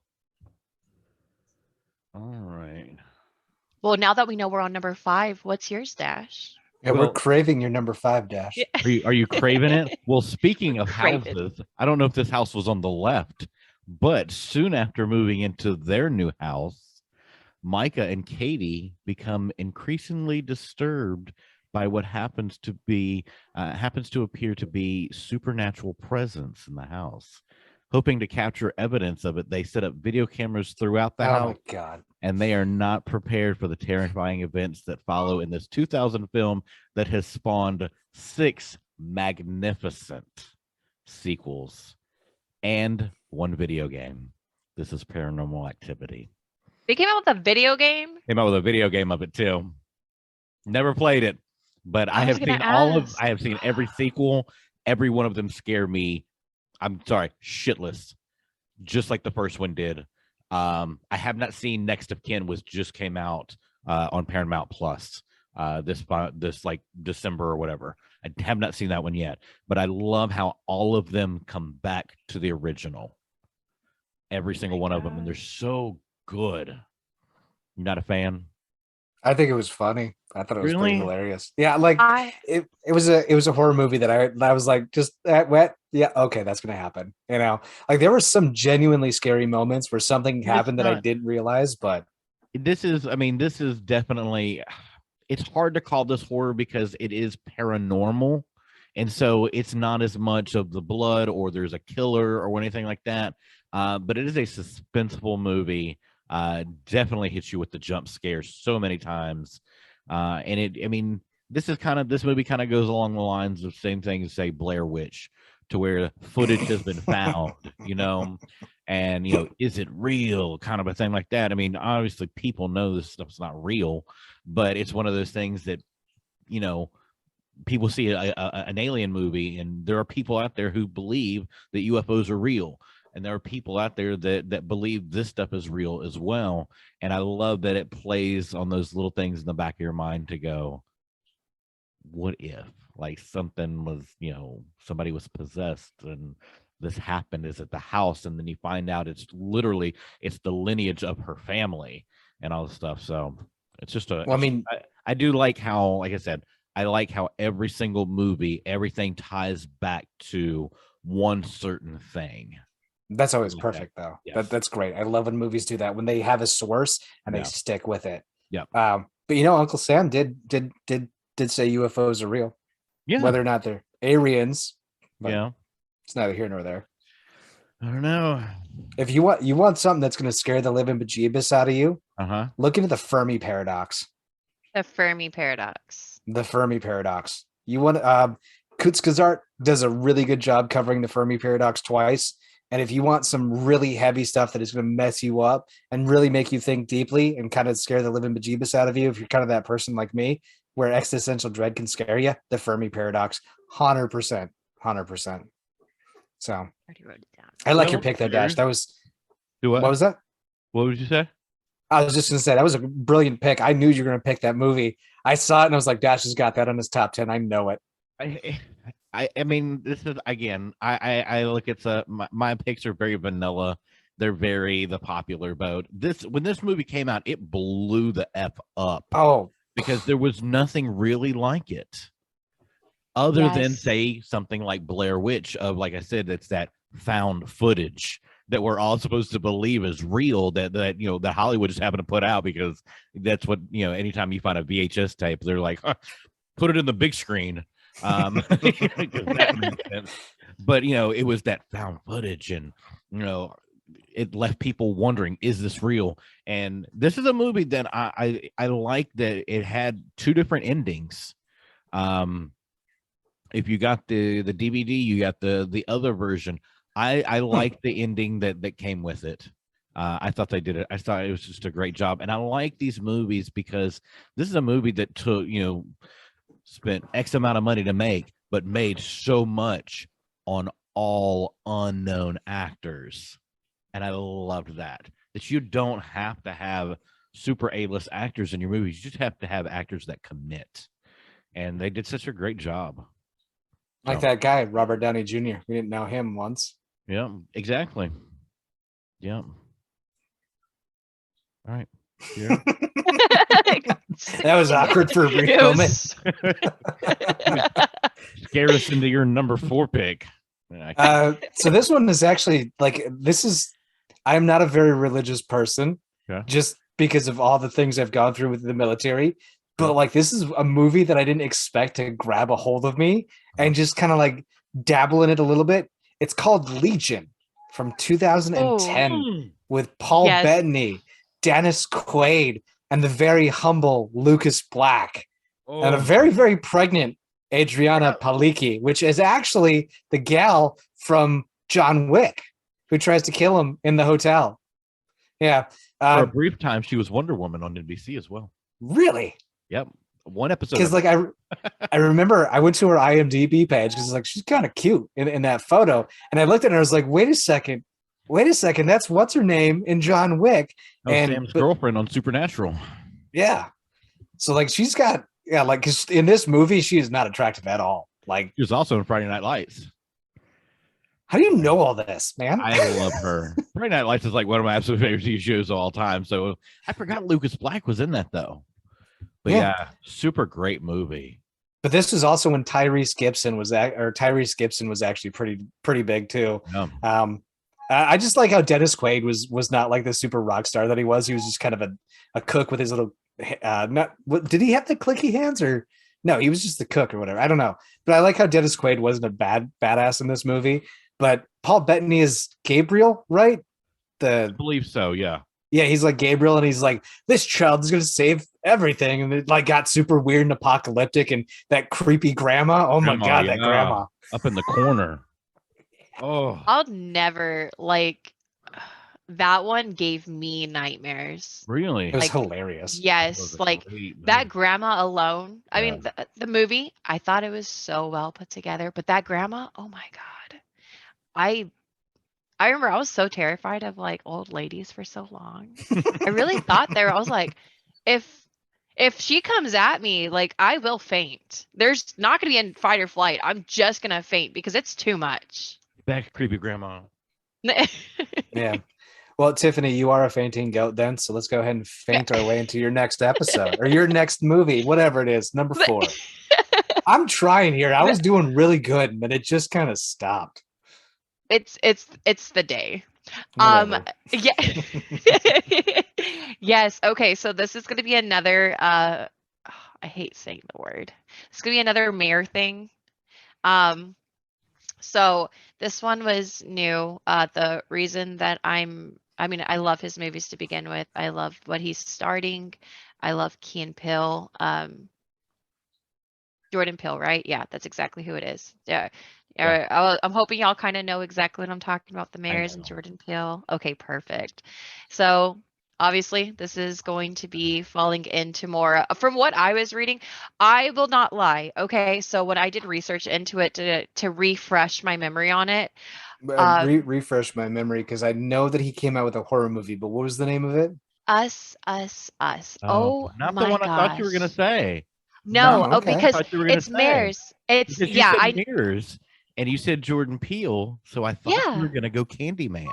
Speaker 1: All right.
Speaker 3: Well, now that we know we're on number 5, what's yours, Dash?
Speaker 2: Yeah, we're craving your number 5, Dash.
Speaker 1: Are you craving it? Well, speaking of houses, I don't know if this house was on the left, but soon after moving into their new house, Micah and Katie become increasingly disturbed by what happens to appear to be supernatural presence in the house. Hoping to capture evidence of it, they set up video cameras throughout the house.
Speaker 2: Oh my God.
Speaker 1: And they are not prepared for the terrifying events that follow in this 2000 film that has spawned 6 magnificent sequels and 1 video game. This is Paranormal Activity.
Speaker 3: They came out with a video game?
Speaker 1: Came out with a video game of it too. Never played it, but I have seen every sequel. Every one of them scare me. I'm sorry, shitless, just like the first one did. I have not seen Next of Kin, which just came out on Paramount Plus, this like December or whatever. I have not seen that one yet, but I love how all of them come back to the original. Every single one of them, and they're so good. You're not a fan?
Speaker 2: I think it was funny. I thought it was
Speaker 1: Really?
Speaker 2: pretty hilarious. Yeah, like it was a horror movie that I was like, just that wet. Yeah, okay, that's gonna happen. You know, like there were some genuinely scary moments where something happened that I didn't realize, but
Speaker 1: this is definitely, it's hard to call this horror because it is paranormal, and so it's not as much of the blood or there's a killer or anything like that, but it is a suspenseful movie. Definitely hits you with the jump scares so many times, and this movie kind of goes along the lines of same thing as say Blair Witch, to where footage has been found, and is it real, kind of a thing like that. I mean, obviously people know this stuff's not real, but it's one of those things that people see an alien movie, and there are people out there who believe that UFOs are real, and there are people out there that believe this stuff is real as well. And I love that it plays on those little things in the back of your mind to go, what if like something was, somebody was possessed and this happened is at the house, and then you find out it's the lineage of her family and all this stuff. So it's just I do like how, like I said, I like how every single movie, everything ties back to one certain thing.
Speaker 2: That's always perfect, though. Yes. That's great. I love when movies do that, when they have a source and they stick with it.
Speaker 1: Yeah.
Speaker 2: But Uncle Sam did say UFOs are real.
Speaker 1: Yeah.
Speaker 2: Whether or not they're aliens.
Speaker 1: Yeah.
Speaker 2: It's neither here nor there.
Speaker 1: I don't know.
Speaker 2: If you want something that's going to scare the living bejeebus out of you, look into the Fermi Paradox.
Speaker 3: The Fermi Paradox.
Speaker 2: The Fermi Paradox. You want Kutzkazart does a really good job covering the Fermi Paradox twice. And if you want some really heavy stuff that is going to mess you up and really make you think deeply and kind of scare the living bejeebus out of you, if you're kind of that person like me, where existential dread can scare you, the Fermi Paradox, 100%. So I like your pick there, Dash. That was what was that?
Speaker 1: What would you say?
Speaker 2: I was just going to say that was a brilliant pick. I knew you were going to pick that movie. I saw it and I was like, Dash has got that on his top 10. I know it.
Speaker 1: I mean, this is, again, I look at my picks are very vanilla. They're very the popular boat. When this movie came out, it blew the F up.
Speaker 2: Oh,
Speaker 1: because there was nothing really like it, other than say something like Blair Witch. Of, like I said, it's that found footage that we're all supposed to believe is real. That Hollywood just happened to put out because that's what anytime you find a VHS tape, they're like, put it in the big screen. That makes sense. But it was that found footage, and it left people wondering, is this real? And this is a movie that I like that it had two different endings. If you got the DVD, you got the other version. I like the ending that came with it. I thought they did it. I thought it was just a great job. And I like these movies because this is a movie that took, spent X amount of money to make, but made so much on all unknown actors. And I loved that you don't have to have super A-list actors in your movies. You just have to have actors that commit. And they did such a great job.
Speaker 2: Like that guy, Robert Downey Jr. We didn't know him once.
Speaker 1: Yeah, exactly. Yeah. All right. Yeah.
Speaker 2: That was awkward for a brief moment.
Speaker 1: Scare us into your number 4 pick.
Speaker 2: So this one is actually I'm not a very religious person, just because of all the things I've gone through with the military. But like, this is a movie that I didn't expect to grab a hold of me and just kind of like dabble in it a little bit. It's called Legion from 2010 with Paul Bettany, Dennis Quaid, and the very humble Lucas Black, and a very, very pregnant Adriana Palicki, which is actually the gal from John Wick who tries to kill him in the hotel. Yeah.
Speaker 1: For a brief time, she was Wonder Woman on NBC as well.
Speaker 2: Really?
Speaker 1: Yep. One episode.
Speaker 2: Because like I remember I went to her IMDb page because like she's kind of cute in that photo, and I looked at her. I was like, wait a second, that's what's her name in John Wick,
Speaker 1: and Sam's girlfriend on Supernatural.
Speaker 2: Yeah. So like she's got Yeah, like 'cause in this movie, she is not attractive at all. Like,
Speaker 1: She was also in Friday Night Lights.
Speaker 2: how do you know all this, man?
Speaker 1: I love her. Friday Night Lights is like one of my absolute favorite TV shows of all time. So I forgot Lucas Black was in that though. But yeah, super great movie.
Speaker 2: But this is also when Tyrese Gibson was actually pretty big too.
Speaker 1: Yeah.
Speaker 2: I just like how Dennis Quaid was not like the super rock star that he was. He was just kind of a cook with his little did he have the clicky hands or no? He was just the cook or whatever. I don't know. But I like how Dennis Quaid wasn't a badass in this movie. But Paul Bettany is Gabriel, right?
Speaker 1: I believe so. Yeah.
Speaker 2: Yeah, he's like Gabriel, and he's like, this child is going to save everything. And it like got super weird and apocalyptic, and that creepy grandma. Oh my God, that grandma.
Speaker 1: Up in the corner. Oh.
Speaker 3: I'll never like that one gave me nightmares.
Speaker 1: Really?
Speaker 2: It was hilarious.
Speaker 3: Yes, like that grandma alone. I mean, the movie, I thought it was so well put together, but that grandma, oh my God. I remember I was so terrified of like old ladies for so long. I really thought I was like, if she comes at me, like I will faint. There's not going to be a fight or flight. I'm just going to faint because it's too much.
Speaker 1: Back creepy grandma.
Speaker 2: Yeah. Well, Tiffany, you are a fainting goat then, so let's go ahead and faint our way into your next episode or your next movie, whatever it is, number 4. I'm trying here. I was doing really good, but it just kind of stopped.
Speaker 3: It's the day.
Speaker 2: Whatever.
Speaker 3: Yeah. Yes. Okay. So this is going to be another, I hate saying the word. It's going to be another mayor thing. So this one was new. The reason that I love his movies to begin with. I love what he's starting. I love Key and Peele. Jordan Peele, right? Yeah, that's exactly who it is. Yeah. I'm hoping y'all kind of know exactly what I'm talking about, the mayors and Jordan Peele. Okay, perfect. So obviously this is going to be falling into more from what I was reading. I will not lie. Okay, so when I did research into it to refresh my memory on it.
Speaker 2: Refresh my memory because I know that he came out with a horror movie, but what was the name of it?
Speaker 3: Us. Oh,
Speaker 1: not
Speaker 3: my
Speaker 1: the one I thought you were gonna
Speaker 3: gosh.
Speaker 1: say.
Speaker 3: No,
Speaker 2: okay.
Speaker 3: because
Speaker 1: I thought you were gonna
Speaker 3: it's
Speaker 1: say.
Speaker 3: mayors. It's
Speaker 1: Because
Speaker 3: yeah,
Speaker 1: you
Speaker 3: I
Speaker 1: said Mirrors and you said Jordan Peele, so I thought you were gonna go Candyman.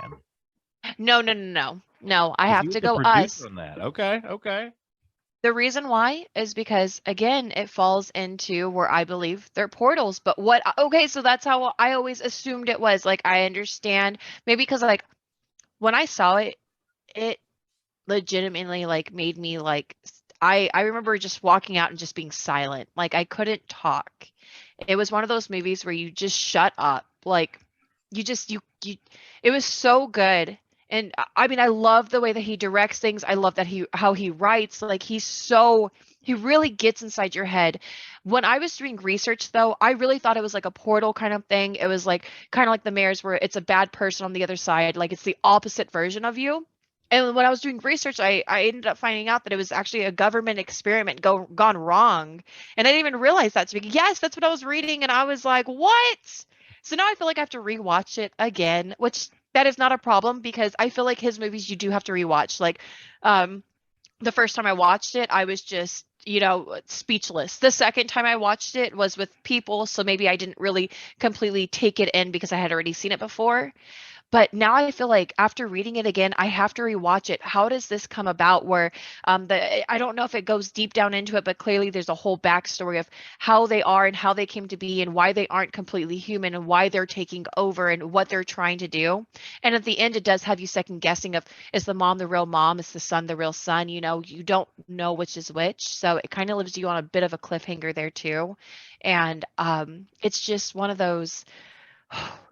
Speaker 3: No. I have to go Us.
Speaker 1: On that. Okay.
Speaker 3: The reason why is because again, it falls into where I believe they're portals. But so that's how I always assumed it was. Like I understand maybe because like when I saw it, it legitimately like made me like I remember just walking out and just being silent. Like I couldn't talk. It was one of those movies where you just shut up. Like you it was so good. And I mean, I love the way that he directs things. I love that how he writes. Like he really gets inside your head. When I was doing research though, I really thought it was like a portal kind of thing. It was like kind of like the Mayor's where it's a bad person on the other side. Like it's the opposite version of you. And when I was doing research, I ended up finding out that it was actually a government experiment gone wrong. And I didn't even realize that. So yes, that's what I was reading. And I was like, what? So now I feel like I have to rewatch it again, which that is not a problem because I feel like his movies you do have to rewatch. Like the first time I watched it, I was just, speechless. The second time I watched it was with people. So maybe I didn't really completely take it in because I had already seen it before. But now I feel like after reading it again, I have to rewatch it. How does this come about where I don't know if it goes deep down into it, but clearly there's a whole backstory of how they are and how they came to be and why they aren't completely human and why they're taking over and what they're trying to do. And at the end, it does have you second guessing of, is the mom the real mom? Is the son the real son? You don't know which is which. So it kind of leaves you on a bit of a cliffhanger there too. And it's just one of those...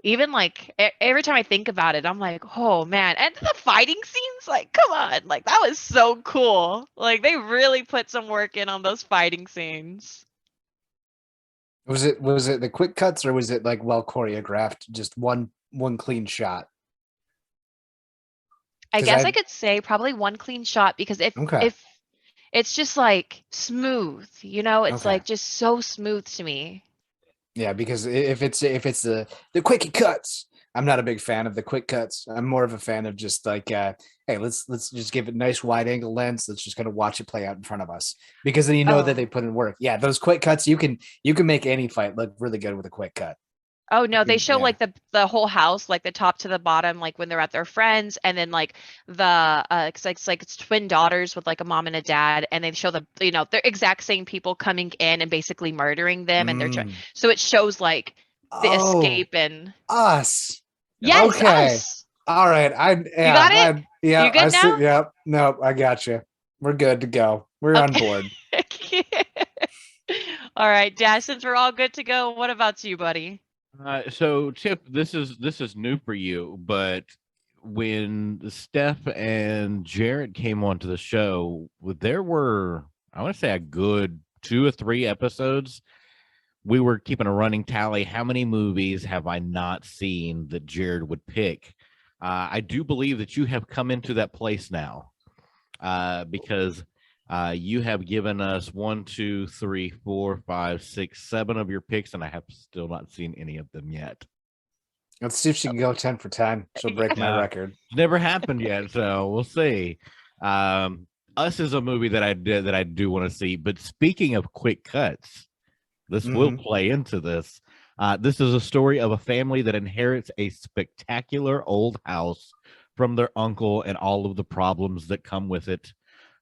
Speaker 3: Even like every time I think about it, I'm like, oh man. And the fighting scenes, like, come on, like that was so cool. Like they really put some work in on those fighting scenes.
Speaker 2: Was it the quick cuts or was it like well choreographed, just one clean shot?
Speaker 3: I guess I could say probably one clean shot because if it's just like smooth, it's like just so smooth to me.
Speaker 2: Yeah, because if it's the quickie cuts, I'm not a big fan of the quick cuts. I'm more of a fan of just like, hey, let's just give it a nice wide angle lens. Let's just kind of watch it play out in front of us, because then you know that they put in work. Yeah, those quick cuts, you can make any fight look really good with a quick cut.
Speaker 3: Oh no, they show like the whole house, like the top to the bottom, like when they're at their friends, and then like the it's twin daughters with like a mom and a dad, and they show the they're exact same people coming in and basically murdering them, and they're so it shows like the escape and
Speaker 2: us.
Speaker 3: Yes,
Speaker 2: okay.
Speaker 3: Us.
Speaker 2: All right,
Speaker 3: you got it.
Speaker 2: Yeah,
Speaker 3: you good now?
Speaker 2: Yep. No, I got you. We're good to go. We're on board.
Speaker 3: All right, Dash. Since we're all good to go, what about you, buddy?
Speaker 1: So Tiff, this is new for you, but when Steph and Jared came onto the show, there were, I want to say, a good 2 or 3 episodes. We were keeping a running tally. How many movies have I not seen that Jared would pick? I do believe that you have come into that place now, because you have given us 1, 2, 3, 4, 5, 6, 7 of your picks, and I have still not seen any of them yet.
Speaker 2: Let's see if she can go 10 for 10. She'll break my record.
Speaker 1: Never happened yet, so we'll see. Us is a movie that I do want to see. But speaking of quick cuts, this will play into this. This is a story of a family that inherits a spectacular old house from their uncle and all of the problems that come with it.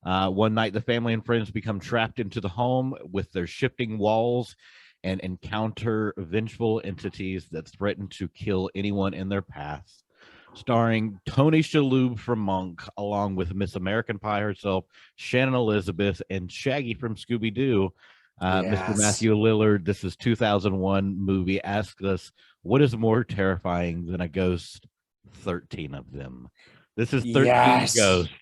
Speaker 1: One night, the family and friends become trapped into the home with their shifting walls and encounter vengeful entities that threaten to kill anyone in their path. Starring Tony Shalhoub from Monk, along with Miss American Pie herself, Shannon Elizabeth, and Shaggy from Scooby-Doo. Mr. Matthew Lillard, this is 2001 movie, asks us, what is more terrifying than a ghost? 13 of them. This is 13 ghosts.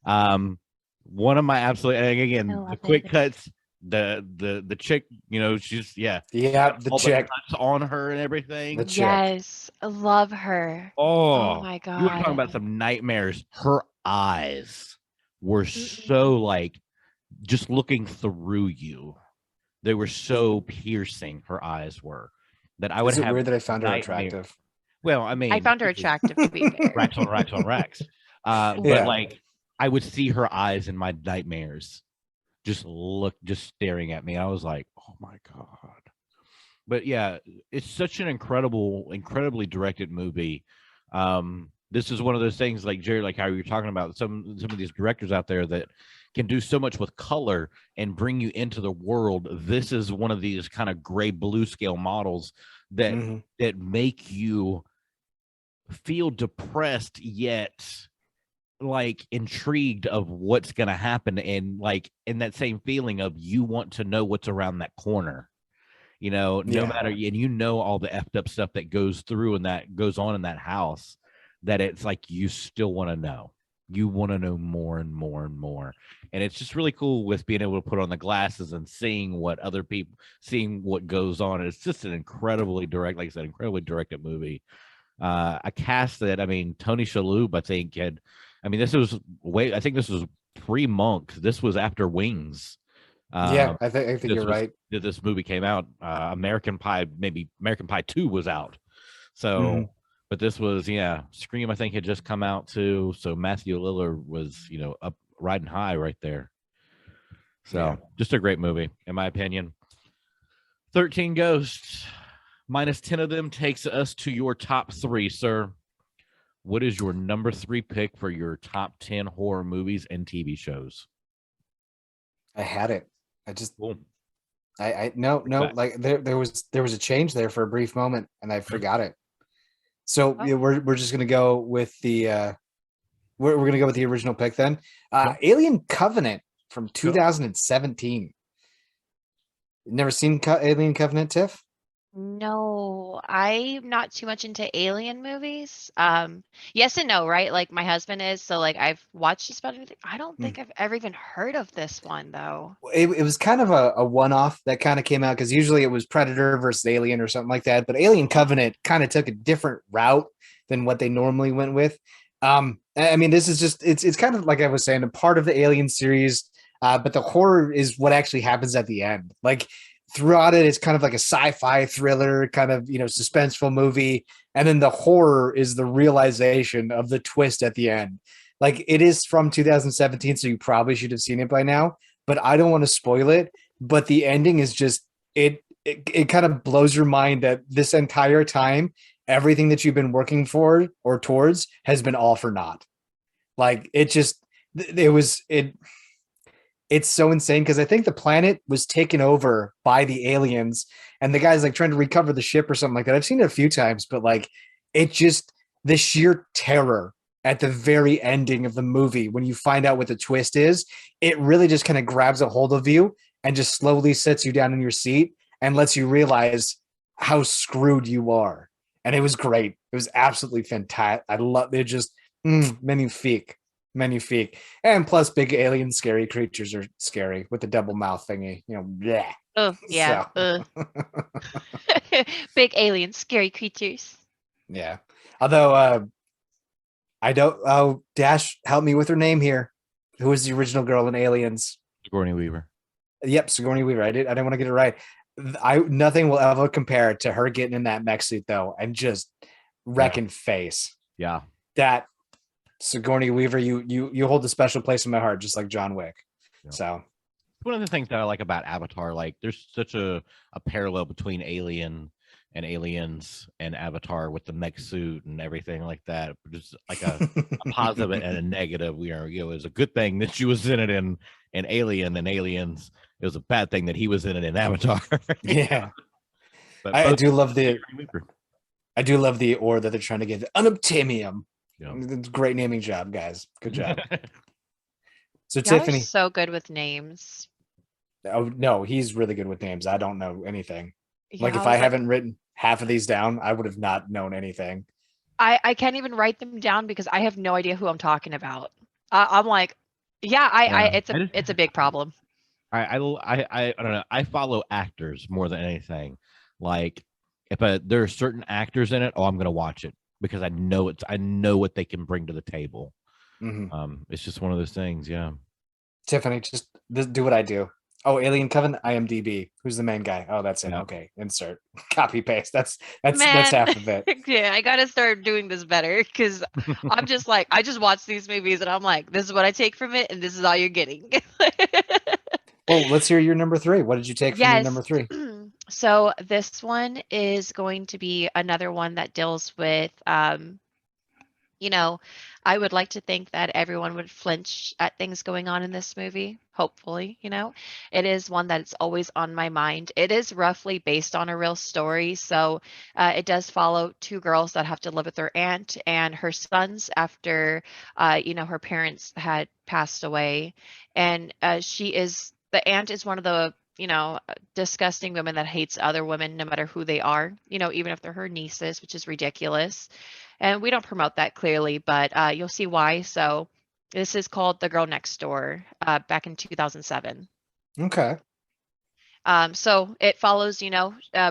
Speaker 1: One of my absolute, and again, the quick cuts, the chick, she's the
Speaker 2: chick
Speaker 1: on her and everything.
Speaker 3: Yes, I love her. Oh my god,
Speaker 1: you were talking about some nightmares. Her eyes were so like just looking through you. They were so piercing. Her eyes were that I would. Is it
Speaker 2: weird that I found her attractive?
Speaker 1: Well, I mean,
Speaker 3: I found her attractive to be fair.
Speaker 1: Racks on racks on racks. But like, I would see her eyes in my nightmares, just staring at me. I was like, oh my god. But yeah, it's such an incredibly directed movie. This is one of those things, like Jerry, like how you were talking about some of these directors out there that can do so much with color and bring you into the world. This is one of these kind of gray blue scale models that make you feel depressed yet like intrigued of what's going to happen, and like in that same feeling of you want to know what's around that corner, no matter, and all the effed up stuff that goes through and that goes on in that house, that it's like you still want to know. You want to know more and more and more. And it's just really cool with being able to put on the glasses and seeing what goes on. It's just an incredibly directed movie. A cast that, Tony Shalhoub, I think this was pre-Monk. This was after Wings.
Speaker 2: I think you're right.
Speaker 1: This movie came out. American Pie 2 was out. So, but this was, Scream, I think, had just come out too. So Matthew Lillard was, up riding high right there. So just a great movie, in my opinion. 13 Ghosts, minus 10 of them takes us to your top 3, sir. What is your number 3 pick for your top 10 horror movies and TV shows?
Speaker 2: I had it. Like there was a change there for a brief moment, and I forgot it. So we're just gonna go with the we're gonna go with the original pick then. Alien Covenant from 2017. Never seen Alien Covenant, Tiff?
Speaker 3: No, I'm not too much into alien movies. Yes and no, right? Like my husband is, so like I've watched just about everything. I don't think I've ever even heard of this one though.
Speaker 2: It was kind of a one-off that kind of came out, because usually it was Predator versus Alien or something like that. But Alien Covenant kind of took a different route than what they normally went with. This is just it's kind of like I was saying, a part of the Alien series, but the horror is what actually happens at the end. Like throughout it, it's kind of like a sci-fi thriller, kind of, suspenseful movie. And then the horror is the realization of the twist at the end. Like, it is from 2017, so you probably should have seen it by now, but I don't want to spoil it. But the ending is just, it kind of blows your mind that this entire time, everything that you've been working for or towards has been all for naught. Like, it's so insane, because I think the planet was taken over by the aliens and the guy's like trying to recover the ship or something like that. I've seen it a few times, but like, the sheer terror at the very ending of the movie, when you find out what the twist is, it really just kind of grabs a hold of you and just slowly sets you down in your seat and lets you realize how screwed you are. And it was great. It was absolutely fantastic. I love it. Just magnifique. And plus, big alien scary creatures are scary with the double mouth thingy. Yeah.
Speaker 3: Oh, yeah.
Speaker 2: So.
Speaker 3: Big alien scary creatures.
Speaker 2: Yeah. Although I don't. Oh, Dash, help me with her name here. Who was the original girl in Aliens?
Speaker 1: Sigourney Weaver.
Speaker 2: Yep, Sigourney Weaver. I didn't want to get it right. Nothing will ever compare to her getting in that mech suit though, and just wrecking face.
Speaker 1: Yeah.
Speaker 2: That Sigourney Weaver, you hold a special place in my heart, just like John Wick.
Speaker 1: Yeah.
Speaker 2: So
Speaker 1: one of the things that I like about Avatar, like there's such a parallel between Alien and Aliens and Avatar with the mech suit and everything like that. Just like a positive and a negative. It was a good thing that she was in it in Alien and Aliens. It was a bad thing that he was in it in Avatar.
Speaker 2: Yeah.
Speaker 1: But
Speaker 2: I do love the ore that they're trying to get, unobtainium. Yeah. Great naming job, guys. Good job. So
Speaker 3: Y'all
Speaker 2: Tiffany,
Speaker 3: are so good with names.
Speaker 2: Oh no, he's really good with names. I don't know anything.
Speaker 3: Yeah,
Speaker 2: Like, if I haven't written half of these down, I would have not known anything.
Speaker 3: I can't even write them down because I have no idea who I'm talking about. I'm like, yeah, it's a big problem.
Speaker 1: I don't know. I follow actors more than anything. Like, if there are certain actors in it, I'm going to watch it because I know what they can bring to the table.
Speaker 2: Mm-hmm.
Speaker 1: It's just one of those things. Yeah.
Speaker 2: Tiffany, just do what I do. Oh, Alien Covenant, IMDb. Who's the main guy? Oh, that's him.
Speaker 1: Yeah.
Speaker 2: Okay, insert, copy, paste. That's
Speaker 3: Man,
Speaker 2: half of it.
Speaker 3: Yeah, I gotta start doing this better because I'm just like, I just watch these movies and I'm like, this is what I take from it, and this is all you're getting.
Speaker 2: Well, let's hear your number 3. What did you take from your number 3?
Speaker 3: So this one is going to be another one that deals with, I would like to think that everyone would flinch at things going on in this movie. Hopefully, it is one that is always on my mind. It is roughly based on a real story. So it does follow 2 girls that have to live with their aunt and her sons after, her parents had passed away. And the aunt is one of the, disgusting women that hates other women, no matter who they are, even if they're her nieces, which is ridiculous. And we don't promote that clearly, but you'll see why. So this is called The Girl Next Door, back in 2007.
Speaker 2: Okay.
Speaker 3: So it follows,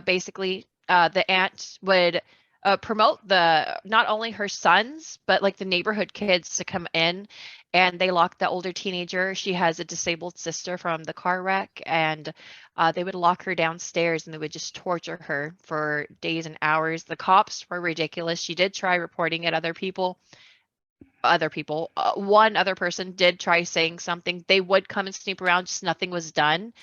Speaker 3: basically the aunt would promote not only her sons, but like the neighborhood kids to come in, and they lock the older teenager. She has a disabled sister from the car wreck, and they would lock her downstairs and they would just torture her for days and hours. The cops were ridiculous. She did try reporting it. One other person did try saying something. They would come and snoop around, just nothing was done.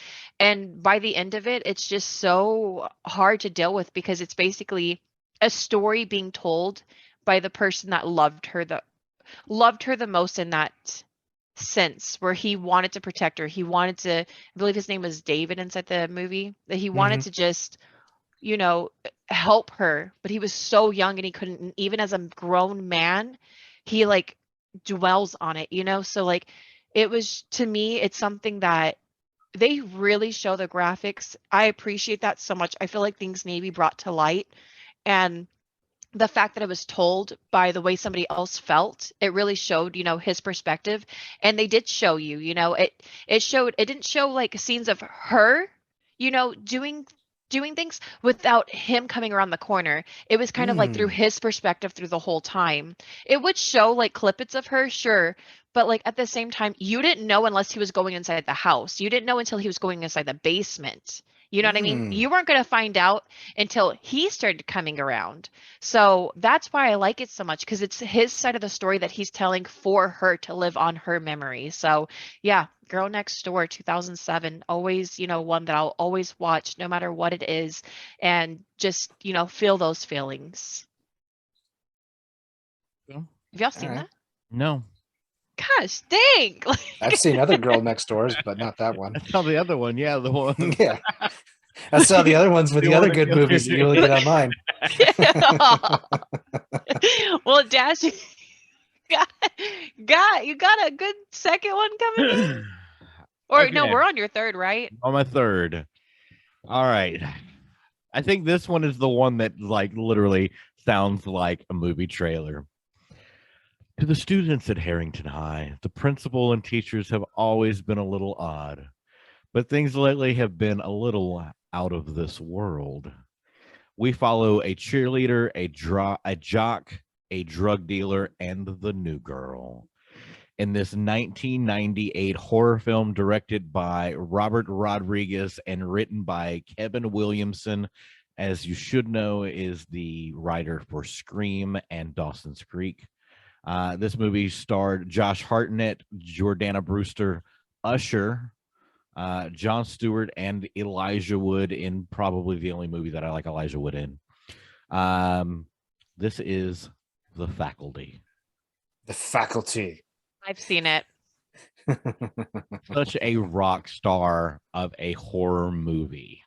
Speaker 3: And by the end of it, it's just so hard to deal with because it's basically a story being told by the person that loved her the most in that sense, where he wanted to protect her. He wanted to, I believe his name was David inside the movie, that he wanted to just, help her, but he was so young and he couldn't. And even as a grown man, he like dwells on it, so like it was, to me, it's something that they really show the graphics. I appreciate that so much. I feel like things need to be brought to light, and the fact that it was told by the way somebody else felt, it really showed, his perspective. And they did show it didn't show like scenes of her, doing things without him coming around the corner. It was kind of like through his perspective through the whole time. It would show like clippets of her, sure, but like at the same time, you didn't know unless he was going inside the house. You didn't know until he was going inside the basement. You know what I mean? You weren't going to find out until he started coming around. So that's why I like it so much, because it's his side of the story that he's telling for her to live on her memory. So yeah, Girl Next Door, 2007, always, one that I'll always watch no matter what it is, and just, feel those feelings.
Speaker 1: Yeah.
Speaker 3: Have y'all seen that?
Speaker 1: No.
Speaker 3: Gosh, dang.
Speaker 2: I've seen other Girl Next Doors, but not that one.
Speaker 1: I saw the other one. Yeah, the one.
Speaker 2: Yeah. I saw the other ones with the other good movies that you look at online.
Speaker 3: Well, Dash, you got a good second one coming in? Or no,
Speaker 1: Okay.
Speaker 3: we're on your third, right?
Speaker 1: On my third. All right. I think this one is the one that like literally sounds like a movie trailer. To the students at Harrington High, the principal and teachers have always been a little odd, but things lately have been a little out of this world. We follow a cheerleader, a jock, a drug dealer, and the new girl in this 1998 horror film directed by Robert Rodriguez and written by Kevin Williamson, as you should know, is the writer for Scream and Dawson's Creek. This movie starred Josh Hartnett, Jordana Brewster, Usher, Jon Stewart, and Elijah Wood in probably the only movie that I like Elijah Wood in. This is The Faculty.
Speaker 2: The Faculty.
Speaker 3: I've seen it.
Speaker 1: Such a rock star of a horror movie.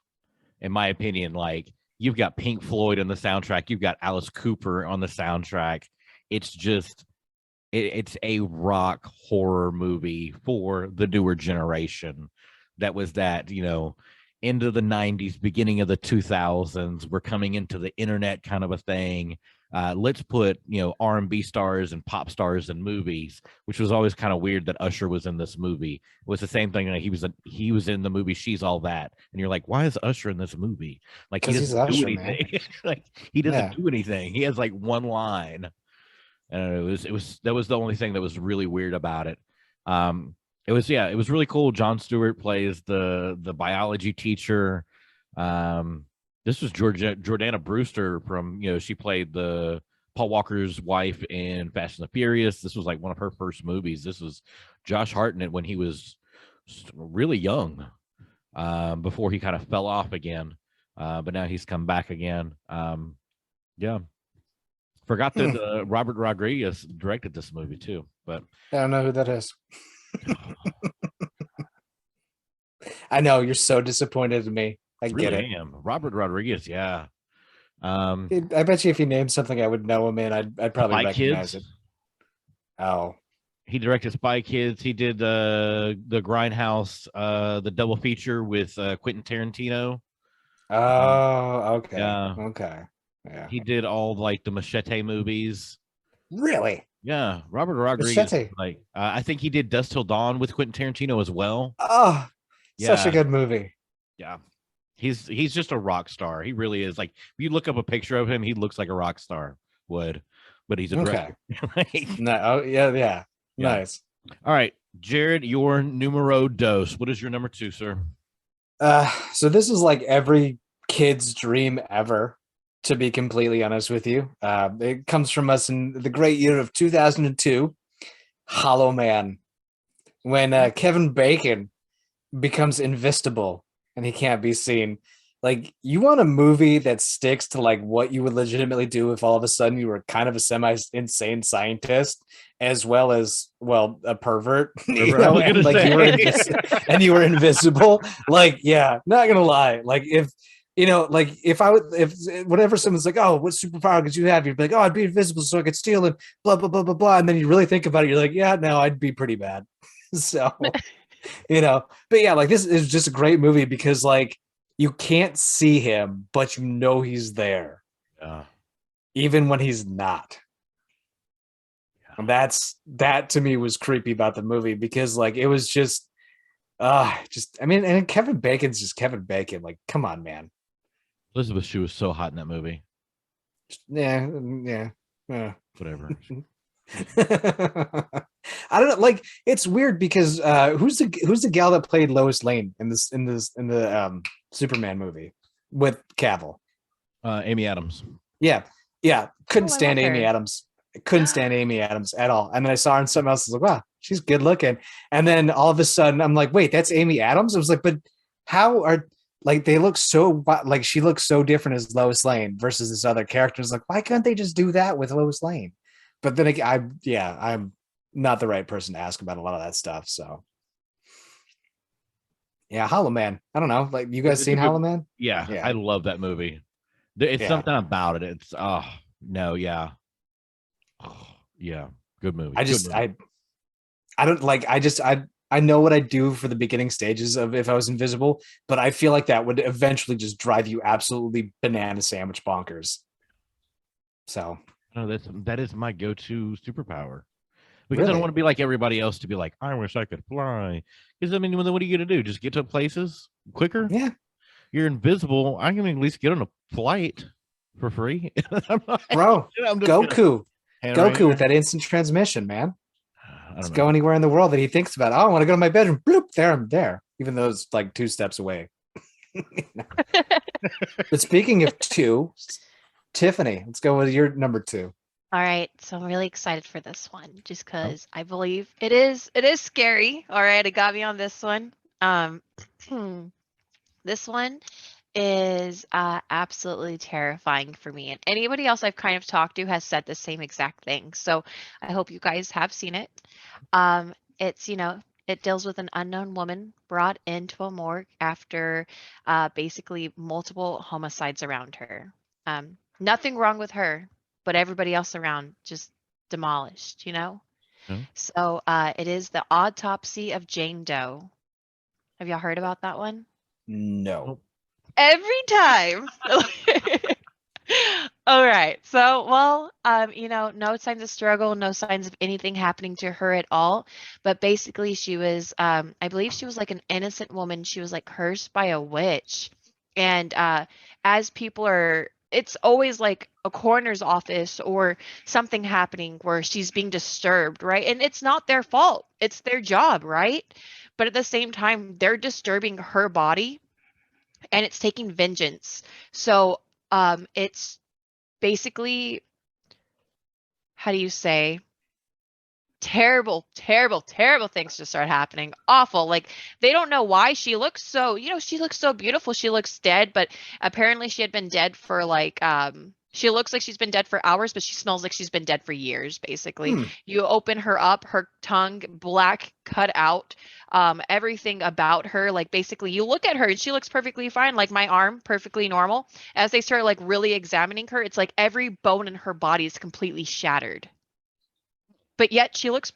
Speaker 1: In my opinion, like, you've got Pink Floyd on the soundtrack. You've got Alice Cooper on the soundtrack. It's just, it's a rock horror movie for the newer generation. That was that, end of the 90s, beginning of the 2000s. We're coming into the internet kind of a thing. Let's put, R&B stars and pop stars in movies, which was always kind of weird that Usher was in this movie. It was the same thing. Like he was in the movie She's All That. And you're like, why is Usher in this movie? Like, he doesn't do anything. Like, he doesn't do anything. He has like one line. And that was the only thing that was really weird about it. It was really cool. Jon Stewart plays the biology teacher. This was Jordana Brewster from, she played the Paul Walker's wife in Fast and the Furious. This was like one of her first movies. This was Josh Hartnett when he was really young, before he kind of fell off again. But now he's come back again. Yeah. Forgot that Robert Rodriguez directed this movie too, but
Speaker 2: I don't know who that is. I know you're so disappointed in me. I get it.
Speaker 1: Robert Rodriguez, yeah.
Speaker 2: I bet you if you named something I would know him in, I'd probably
Speaker 1: Spy
Speaker 2: recognize
Speaker 1: Kids.
Speaker 2: it. Oh,
Speaker 1: he directed Spy Kids. He did the Grindhouse, the double feature with Quentin Tarantino.
Speaker 2: Oh, okay.
Speaker 1: Yeah.
Speaker 2: Okay. Yeah.
Speaker 1: He did all like the Machete movies.
Speaker 2: Really?
Speaker 1: Yeah, Robert Rodriguez.
Speaker 2: Machete.
Speaker 1: Like, I think he did Dusk Till Dawn with Quentin Tarantino as well.
Speaker 2: Oh,
Speaker 1: Yeah.
Speaker 2: such a good movie.
Speaker 1: Yeah. He's just a rock star. He really is. Like, if you look up a picture of him, he looks like a rock star would, but he's a
Speaker 2: Okay.
Speaker 1: director.
Speaker 2: No, oh, yeah. Nice.
Speaker 1: All right, Jared, your numero dos. What is your number 2, sir?
Speaker 2: So this is like every kid's dream ever, to be completely honest with you. It comes from us in the great year of 2002, Hollow Man, when Kevin Bacon becomes invisible and he can't be seen. Like, you want a movie that sticks to like what you would legitimately do if all of a sudden you were kind of a semi-insane scientist as well as, well, a pervert, you know, and like you were invisible. Like, yeah, not gonna lie. Like, if you know, like if whenever someone's like, oh, what superpower could you have? You'd be like, oh, I'd be invisible so I could steal and blah blah blah blah blah. And then you really think about it, you're like, yeah, no, I'd be pretty bad. So, you know, but yeah, like this is just a great movie because like you can't see him, but you know he's there.
Speaker 1: Yeah.
Speaker 2: Even when he's not. Yeah. And that to me was creepy about the movie because like it was just I mean, and Kevin Bacon's just Kevin Bacon. Like, come on, man.
Speaker 1: Elizabeth Shue was so hot in that movie.
Speaker 2: Yeah.
Speaker 1: Whatever.
Speaker 2: I don't know. Like, it's weird because who's the gal that played Lois Lane in the Superman movie with Cavill?
Speaker 1: Amy Adams.
Speaker 2: Yeah. Couldn't
Speaker 3: Oh, I
Speaker 2: stand
Speaker 3: love
Speaker 2: Amy
Speaker 3: her.
Speaker 2: Adams. I couldn't stand Amy Adams at all. And then I saw her in something else. I was like, wow, she's good looking. And then all of a sudden, I'm like, wait, that's Amy Adams. I was like, but how are like they look so like she looks so different as Lois Lane versus this other character? It's like, why couldn't they just do that with Lois Lane? But then again, I'm not the right person to ask about a lot of that stuff. So yeah, Hollow Man. I don't know. Like, you guys
Speaker 1: It's a
Speaker 2: seen
Speaker 1: good-
Speaker 2: Hollow Man?
Speaker 1: Yeah,
Speaker 2: Yeah.
Speaker 1: I love that movie. It's
Speaker 2: Yeah.
Speaker 1: something about it. It's no, yeah. Oh, yeah, good movie.
Speaker 2: I just I don't like I know what I'd do for the beginning stages of if I was invisible, but I feel like that would eventually just drive you absolutely banana sandwich bonkers. So
Speaker 1: no, that is my go-to superpower. Because I
Speaker 2: Really?
Speaker 1: don't want to be like everybody else to be like, I wish I could fly. Because I mean, what are you gonna do? Just get to places quicker?
Speaker 2: yeah,
Speaker 1: You're invisible. I can at least get on a flight for free.
Speaker 2: bro,
Speaker 1: I'm just gonna
Speaker 2: Goku
Speaker 1: hand right
Speaker 2: with
Speaker 1: here.
Speaker 2: that instant transmission, man.
Speaker 1: I
Speaker 2: Let's
Speaker 1: don't
Speaker 2: go
Speaker 1: know.
Speaker 2: anywhere in the world that he thinks about. Oh, I want to go to my bedroom. Bloop, there I'm there. Even though it's like 2 steps away. But speaking of 2, Tiffany, let's go with your number 2.
Speaker 3: All right, so I'm really excited for this one, just
Speaker 1: Oh.
Speaker 3: because I believe it is scary. All right, it got me on this one. This one is absolutely terrifying for me, and anybody else I've kind of talked to has said the same exact thing. So I hope you guys have seen it. It's it deals with an unknown woman brought into a morgue after basically multiple homicides around her. Nothing wrong with her, but everybody else around just demolished,
Speaker 1: Yeah.
Speaker 3: So it is the autopsy of Jane Doe. Have y'all heard about that one?
Speaker 2: No.
Speaker 1: Nope.
Speaker 3: Every time. All right. So, well, no signs of struggle, no signs of anything happening to her at all. But basically, she was, I believe she was like an innocent woman. She was like cursed by a witch. And as people are, it's always like a coroner's office or something happening where she's being disturbed, right? And it's not their fault, it's their job, right? But at the same time, they're disturbing her body and it's taking vengeance. So it's basically, how do you say, terrible things just start happening. Awful. Like, they don't know why she looks so, she looks so beautiful. She looks dead, but apparently she had been dead for like she looks like she's been dead for hours, but she smells like she's been dead for years, basically. You open her up, her tongue black cut out, everything about her, like basically you look at her and she looks perfectly fine, like my arm, perfectly normal. As they start like really examining her, it's like every bone in her body is completely shattered. But yet she looks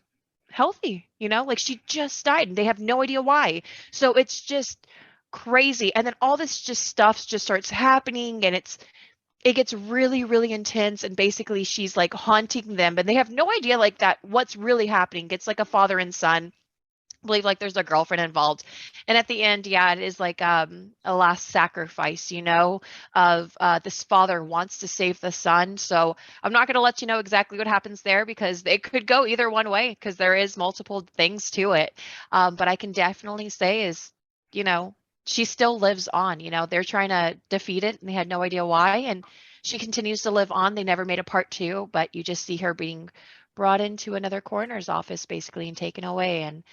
Speaker 3: healthy, like she just died and they have no idea why. So it's just crazy. And then all this just stuff just starts happening and it gets really, really intense. And basically she's like haunting them, but they have no idea like that what's really happening. It's like a father and son. I believe like there's a girlfriend involved. And at the end, yeah, it is like a last sacrifice, of this father wants to save the son. So I'm not going to let you know exactly what happens there because it could go either one way because there is multiple things to it. But I can definitely say is, she still lives on. They're trying to defeat it and they had no idea why. And she continues to live on. They never made a part 2, but you just see her being brought into another coroner's office basically and taken away. And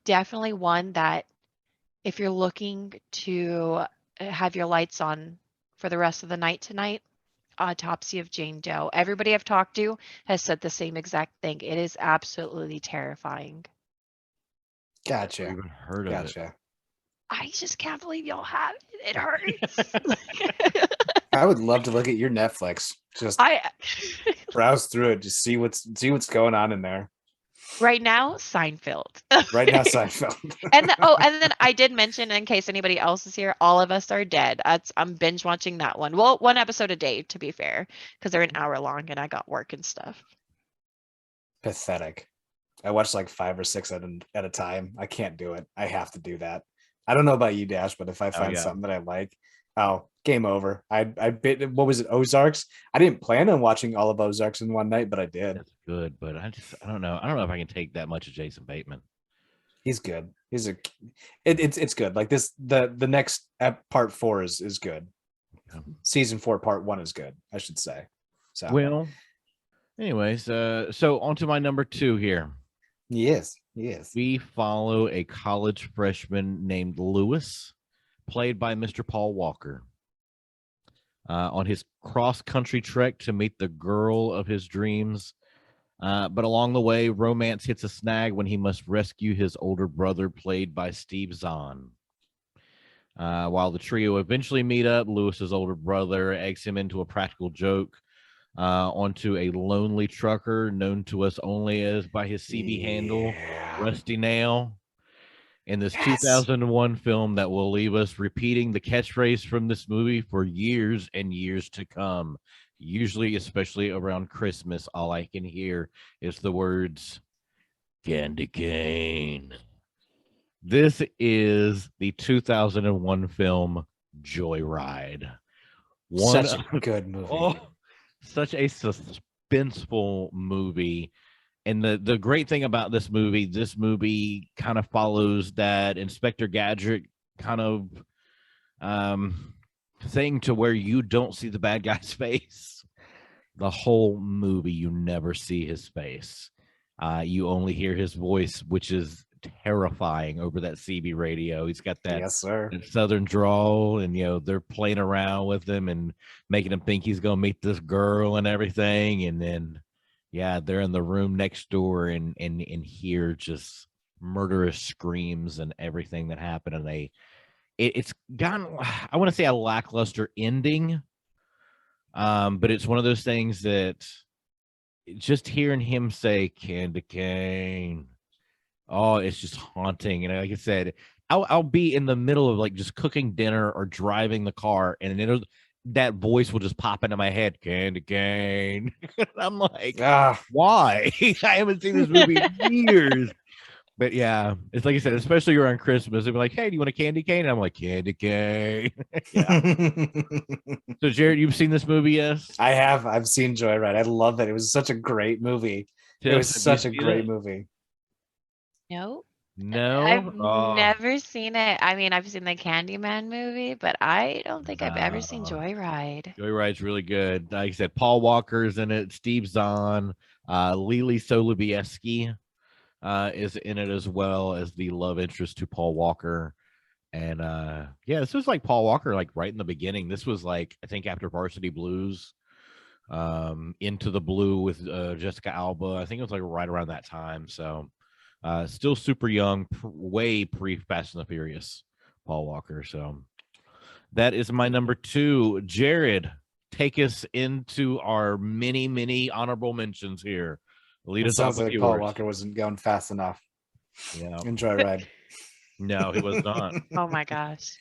Speaker 3: definitely one that if you're looking to have your lights on for the rest of the night tonight, autopsy of Jane Doe. Everybody I've talked to has said the same exact thing. It is absolutely terrifying.
Speaker 1: I've
Speaker 2: Gotcha.
Speaker 1: even heard of it.
Speaker 2: Gotcha.
Speaker 3: I just can't believe y'all have it. It hurts.
Speaker 2: I would love to look at your Netflix. Just browse through it, just see what's going on in there.
Speaker 3: Right now, Seinfeld.
Speaker 2: Right now, Seinfeld.
Speaker 3: and then I did mention, in case anybody else is here, All of Us Are Dead. I'm binge watching that one. Well, one episode a day, to be fair, because they're an hour long, and I got work and stuff.
Speaker 2: Pathetic. I watch like 5 or 6 at a time. I can't do it. I have to do that. I don't know about you, Dash, but if I find something that I like, I'll game over. I bit. What was it? Ozarks. I didn't plan on watching all of Ozarks in one night, but I did.
Speaker 1: That's good, but I don't know. I don't know if I can take that much of Jason Bateman.
Speaker 2: He's good. It's good. Like this, the next part 4 is good.
Speaker 1: Yeah.
Speaker 2: Season 4 part 1 is good, I should say. So
Speaker 1: Well, anyways, so on to my number 2 here.
Speaker 2: yes.
Speaker 1: We follow a college freshman named Lewis, played by Mr. Paul Walker, on his cross-country trek to meet the girl of his dreams. But along the way, romance hits a snag when he must rescue his older brother, played by Steve Zahn. While the trio eventually meet up, Lewis's older brother eggs him into a practical joke onto a lonely trucker known to us only as by his CB handle, Rusty Nail. In this 2001 film that will leave us repeating the catchphrase from this movie for years and years to come. Usually, especially around Christmas, all I can hear is the words, candy cane. This is the 2001 film Joyride.
Speaker 2: Such a good movie.
Speaker 1: Such a suspenseful movie. And the great thing about this movie kind of follows that Inspector Gadget kind of thing to where you don't see the bad guy's face. The whole movie, you never see his face. You only hear his voice, which is terrifying over that CB radio. He's got that, that southern drawl, and they're playing around with him and making him think he's gonna meet this girl and everything, and then they're in the room next door and hear just murderous screams and everything that happened, and it's gotten, I want to say, a lackluster ending, but it's one of those things that just hearing him say candy cane, it's just haunting. And like I said, I'll be in the middle of like just cooking dinner or driving the car, and that voice will just pop into my head, candy cane. I'm like, why? I haven't seen this movie in years. But yeah, it's like I said, especially around Christmas, they'll be like, hey, do you want a candy cane? And I'm like, candy cane. So Jared, you've seen this movie? Yes,
Speaker 2: I have. I've seen Joyride. I love it. It was such a great movie.
Speaker 1: Tiff,
Speaker 2: it was such a great movie.
Speaker 3: No.
Speaker 1: I've
Speaker 3: never seen it. I mean, I've seen the Candyman movie, but I don't think I've ever seen Joyride.
Speaker 1: Joyride's really good. Like I said, Paul Walker's in it, Steve Zahn, Lily Sobieski is in it, as well as the love interest to Paul Walker. And this was like Paul Walker, like right in the beginning. This was like, I think, after Varsity Blues, Into the Blue with Jessica Alba. I think it was like right around that time. So still super young, way pre Fast and the Furious, Paul Walker. So that is my number 2. Jared, take us into our many honorable mentions here.
Speaker 2: It sounds like Paul Walker wasn't going fast enough.
Speaker 1: Yeah.
Speaker 2: Enjoy Ride.
Speaker 1: No, he was not.
Speaker 3: Oh my gosh.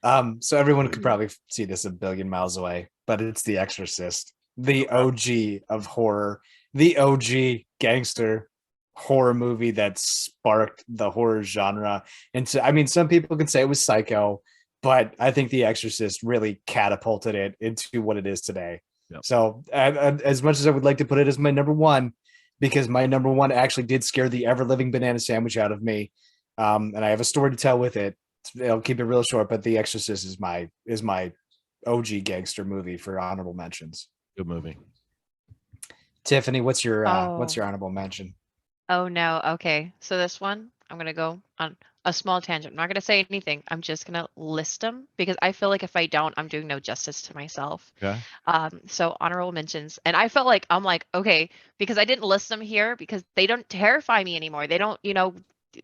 Speaker 2: So everyone could probably see this a billion miles away, but it's The Exorcist, the OG of horror, the OG gangster horror movie that sparked the horror genre. And so, I mean, some people can say it was Psycho, but I think The Exorcist really catapulted it into what it is today. Yep. So as much as I would like to put it as my number 1, because my number 1 actually did scare the ever-living banana sandwich out of me, and I have a story to tell with it. I'll keep it real short, but The Exorcist is my OG gangster movie for honorable mentions.
Speaker 1: Good movie.
Speaker 2: Tiffany, what's your honorable mention?
Speaker 3: Oh no. Okay. So this one, I'm going to go on a small tangent. I'm not going to say anything. I'm just going to list them because I feel like if I don't, I'm doing no justice to myself.
Speaker 1: Okay.
Speaker 3: So honorable mentions. And I felt like, I'm like, okay, because I didn't list them here because they don't terrify me anymore. They don't,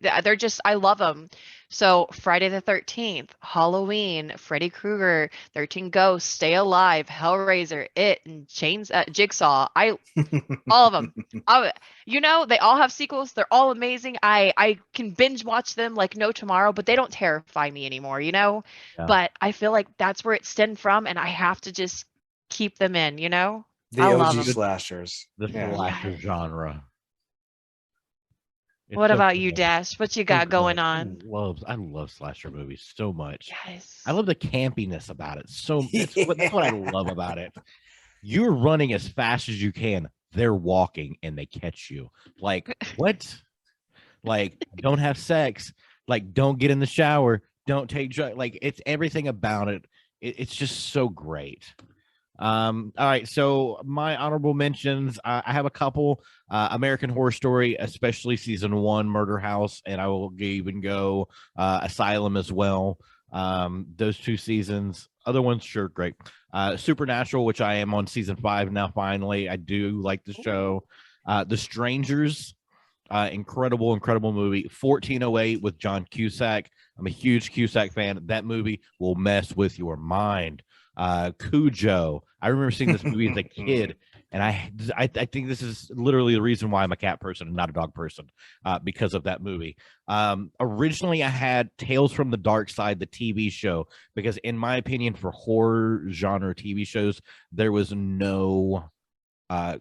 Speaker 3: they're just, I love them. So Friday the 13th, Halloween, Freddy Krueger, 13 Ghosts, Stay Alive, Hellraiser, It, and Jigsaw. All of them. They all have sequels. They're all amazing. I can binge watch them like no tomorrow, but they don't terrify me anymore, Yeah. But I feel like that's where it stemmed from, and I have to just keep them in,
Speaker 2: The
Speaker 3: I
Speaker 2: OG
Speaker 3: love them.
Speaker 2: slashers.
Speaker 1: The slasher genre. It's
Speaker 3: What
Speaker 1: so
Speaker 3: about you,
Speaker 1: good.
Speaker 3: Dash? What you
Speaker 1: So
Speaker 3: got going
Speaker 1: good.
Speaker 3: on?
Speaker 1: I love slasher movies so much.
Speaker 3: Yes.
Speaker 1: I love the campiness about it. So that's what I
Speaker 2: Yeah.
Speaker 1: love about it. You're running as fast as you can. They're walking and they catch you. Like, what? Like, don't have sex. Like, don't get in the shower. Don't take drugs. Like, it's everything about it. It's just so great. All right, so my honorable mentions, I have a couple. American Horror Story, especially season 1, Murder House, and I will even go Asylum as well. Those 2 seasons. Other ones, sure, great. Supernatural, which I am on season 5 now. Finally, I do like the show. The Strangers, incredible movie. 1408 with John Cusack. I'm a huge Cusack fan. That movie will mess with your mind. Cujo. I remember seeing this movie as a kid, and I think this is literally the reason why I'm a cat person and not a dog person, because of that movie. Originally, I had Tales from the Dark Side, the TV show, because in my opinion, for horror genre TV shows, there was no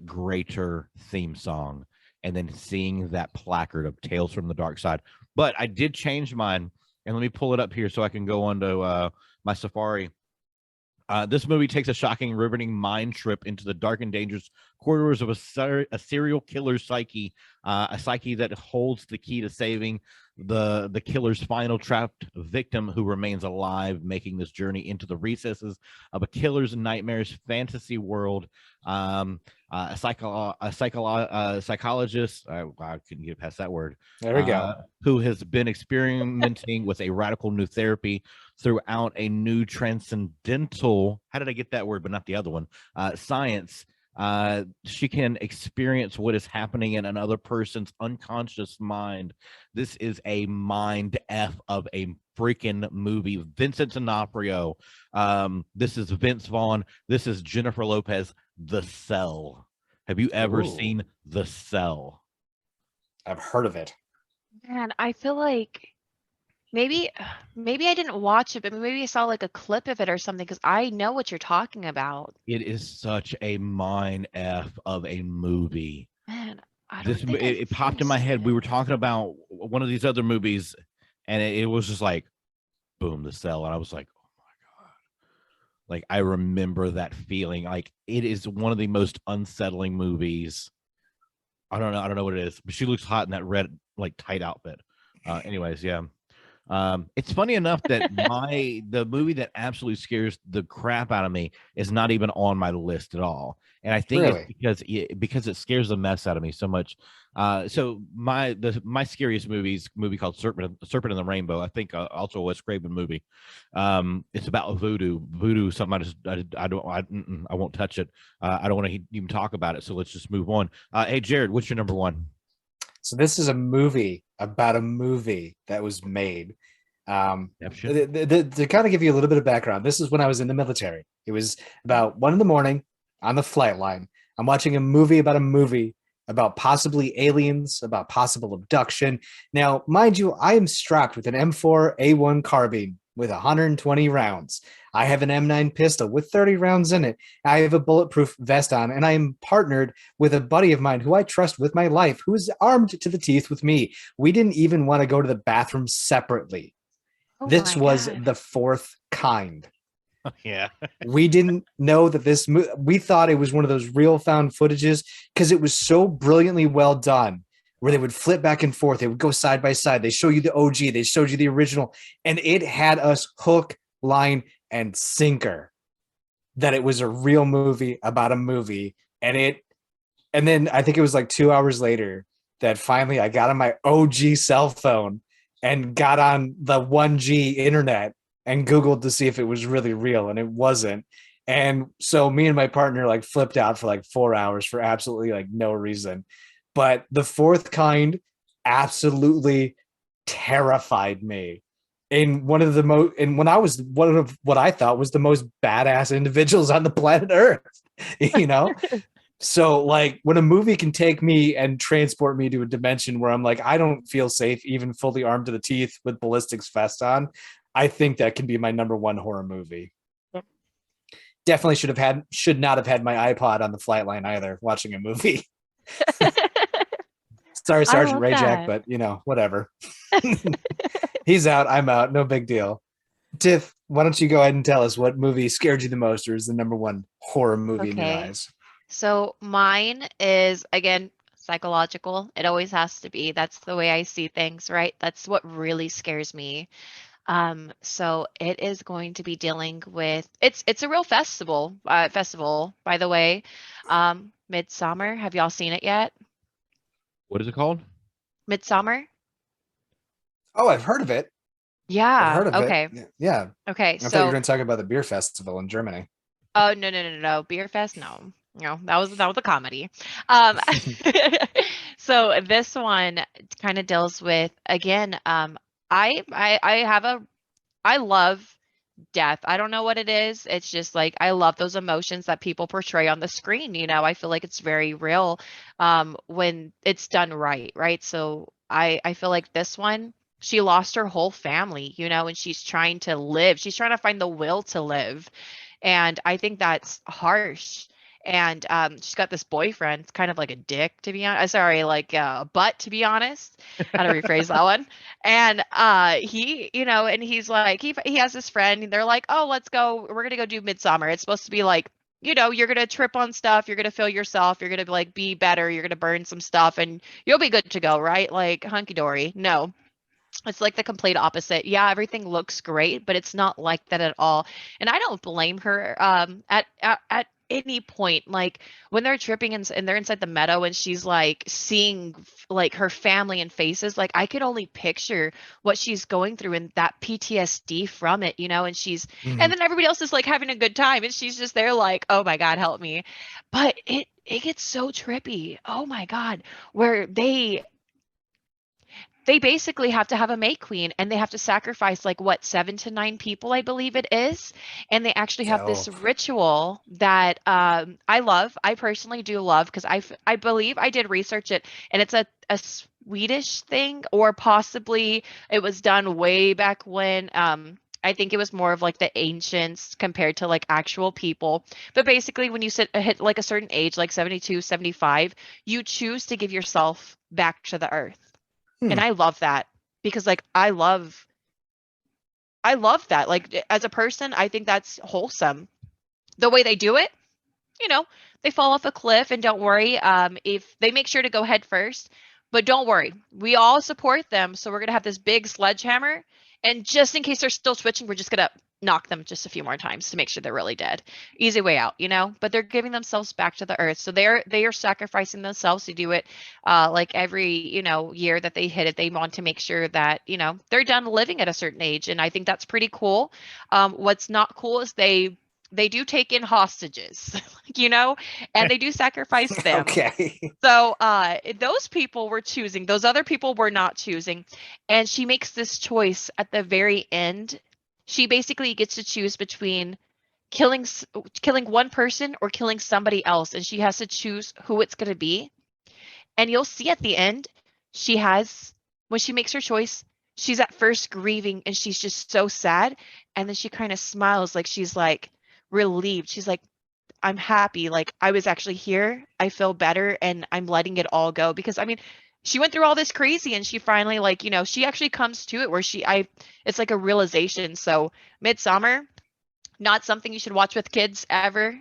Speaker 1: greater theme song. And then seeing that placard of Tales from the Dark Side. But I did change mine, and let me pull it up here so I can go on to my Safari. This movie takes a shocking, riveting mind trip into the dark and dangerous corridors of a serial killer's psyche, a psyche that holds the key to saving the killer's final trapped victim who remains alive, making this journey into the recesses of a killer's nightmarish fantasy world. A psychologist, I couldn't get past that word.
Speaker 2: There we go.
Speaker 1: Who has been experimenting with a radical new therapy throughout a new transcendental, how did I get that word, but not the other one, science. She can experience what is happening in another person's unconscious mind. This is a mind F of a freaking movie. Vincent D'Onofrio. This is Vince Vaughn. This is Jennifer Lopez. The Cell. Have you ever seen The Cell?
Speaker 2: I've heard of it.
Speaker 3: Man, I feel like maybe I didn't watch it, but maybe I saw like a clip of it or something because I know what you're talking about.
Speaker 1: It is such a mind F of a movie.
Speaker 3: Man, I don't think
Speaker 1: it popped in my head. We were talking about one of these other movies, and it was just like, boom, The Cell. And I was like, oh my God. Like, I remember that feeling. Like, it is one of the most unsettling movies. I don't know what it is, but she looks hot in that red, like, tight outfit. Anyways, yeah. It's funny enough that the movie that absolutely scares the crap out of me is not even on my list at all, and I think it's because it scares the mess out of me so much. So my scariest movie called Serpent in the Rainbow. I think also a Wes Craven movie. It's about voodoo. Something I won't touch it. I don't want to even talk about it. So let's just move on. Hey Jared, what's your number one?
Speaker 2: So this is a movie about a movie that was made. To kind of give you a little bit of background, this is when I was in the military. It was about 1 a.m. on the flight line. I'm watching a movie about possibly aliens, about possible abduction. Now, mind you, I am strapped with an M4A1 carbine with 120 rounds. I have an M9 pistol with 30 rounds in it. I have a bulletproof vest on, and I am partnered with a buddy of mine who I trust with my life, who is armed to the teeth with me. We didn't even want to go to the bathroom separately. This was the fourth kind.
Speaker 1: Yeah.
Speaker 2: We didn't know that we thought it was one of those real found footages because it was so brilliantly well done, where they would flip back and forth. They would go side by side. They show you the OG. They showed you the original. And it had us hook, line, and sinker that it was a real movie about a movie. And then I think it was like 2 hours later that finally I got on my OG cell phone and got on the 1G internet and Googled to see if it was really real, and it wasn't. And so me and my partner like flipped out for like 4 hours for absolutely like no reason. But the fourth kind absolutely terrified me. And when I was one of what I thought was the most badass individuals on the planet Earth, you know? So like when a movie can take me and transport me to a dimension where I'm like, I don't feel safe, even fully armed to the teeth with ballistics vest on, I think that can be my number one horror movie. Definitely should not have had my iPod on the flight line either, watching a movie. Sorry,
Speaker 3: I
Speaker 2: Sergeant
Speaker 3: love
Speaker 2: Rayjack,
Speaker 3: that.
Speaker 2: but whatever. He's out. I'm out. No big deal. Tiff, why don't you go ahead and tell us what movie scared you the most, or is the number one horror movie in your
Speaker 3: Okay.
Speaker 2: eyes?
Speaker 3: So mine is again psychological. It always has to be. That's the way I see things, right? That's what really scares me. So it is going to be dealing with it's a real festival, by the way. Midsummer. Have y'all seen it yet?
Speaker 1: What is it called?
Speaker 3: Midsummer?
Speaker 2: Oh, I've heard of it. I've
Speaker 3: Yeah.
Speaker 2: heard of it.
Speaker 3: Okay.
Speaker 2: Yeah.
Speaker 3: Okay.
Speaker 2: I thought you were
Speaker 3: So
Speaker 2: going to talk about the beer festival in Germany.
Speaker 3: oh no. Beer Fest? No. No, that was a comedy. Um so this one kind of deals with again, I have a I love death. I don't know what it is. It's just like I love those emotions that people portray on the screen. I feel like it's very real when it's done right, right? So I feel like this one, she lost her whole family, and she's trying to live. She's trying to find the will to live. And I think that's harsh. And she's got this boyfriend. It's kind of like a dick, to be honest. Sorry, like a butt, to be honest. How to rephrase that one? And he, and he's like, he has this friend, and they're like, oh, let's go. We're gonna go do Midsummer. It's supposed to be like, you're gonna trip on stuff. You're gonna feel yourself. You're gonna like be better. You're gonna burn some stuff, and you'll be good to go, right? Like hunky dory. No, it's like the complete opposite. Yeah, everything looks great, but it's not like that at all. And I don't blame her at any point. Like when they're tripping and they're inside the meadow and she's like seeing like her family and faces, like I could only picture what she's going through and that PTSD from it, and
Speaker 2: Mhm.
Speaker 3: then everybody else is like having a good time and she's just there like, "Oh my God, help me." But it gets so trippy. Oh my God, where they basically have to have a May Queen and they have to sacrifice like what 7 to 9 people, I believe it is. And they actually have this
Speaker 2: Dope.
Speaker 3: ritual that I love. I personally do love because I believe I did research it and it's a Swedish thing, or possibly it was done way back when. I think it was more of like the ancients compared to like actual people. But basically, when you hit like a certain age, like 72, 75, you choose to give yourself back to the earth. And
Speaker 2: Hmm.
Speaker 3: I love that because like I love that. Like as a person, I think that's wholesome. The way they do it, you know, they fall off a cliff and don't worry. If they make sure to go head first, but don't worry, we all support them. So we're gonna have this big sledgehammer, and just in case they're still twitching, we're just gonna knock them just a few more times to make sure they're really dead. Easy way out, But they're giving themselves back to the earth, so they are sacrificing themselves to do it. Like every year that they hit it, they want to make sure that they're done living at a certain age, and I think that's pretty cool. What's not cool is they do take in hostages, and they do sacrifice them.
Speaker 2: Okay.
Speaker 3: So those people were choosing, those other people were not choosing. And she makes this choice at the very end. She basically gets to choose between killing one person or killing somebody else, and she has to choose who it's going to be. And you'll see at the end, she has when she makes her choice, she's at first grieving and she's just so sad, and then she kind of smiles like she's like relieved. She's like, I'm happy. Like I was actually here. I feel better and I'm letting it all go because I mean, she went through all this crazy and she finally like, she actually comes to it where it's like a realization. So Midsummer, not something you should watch with kids ever.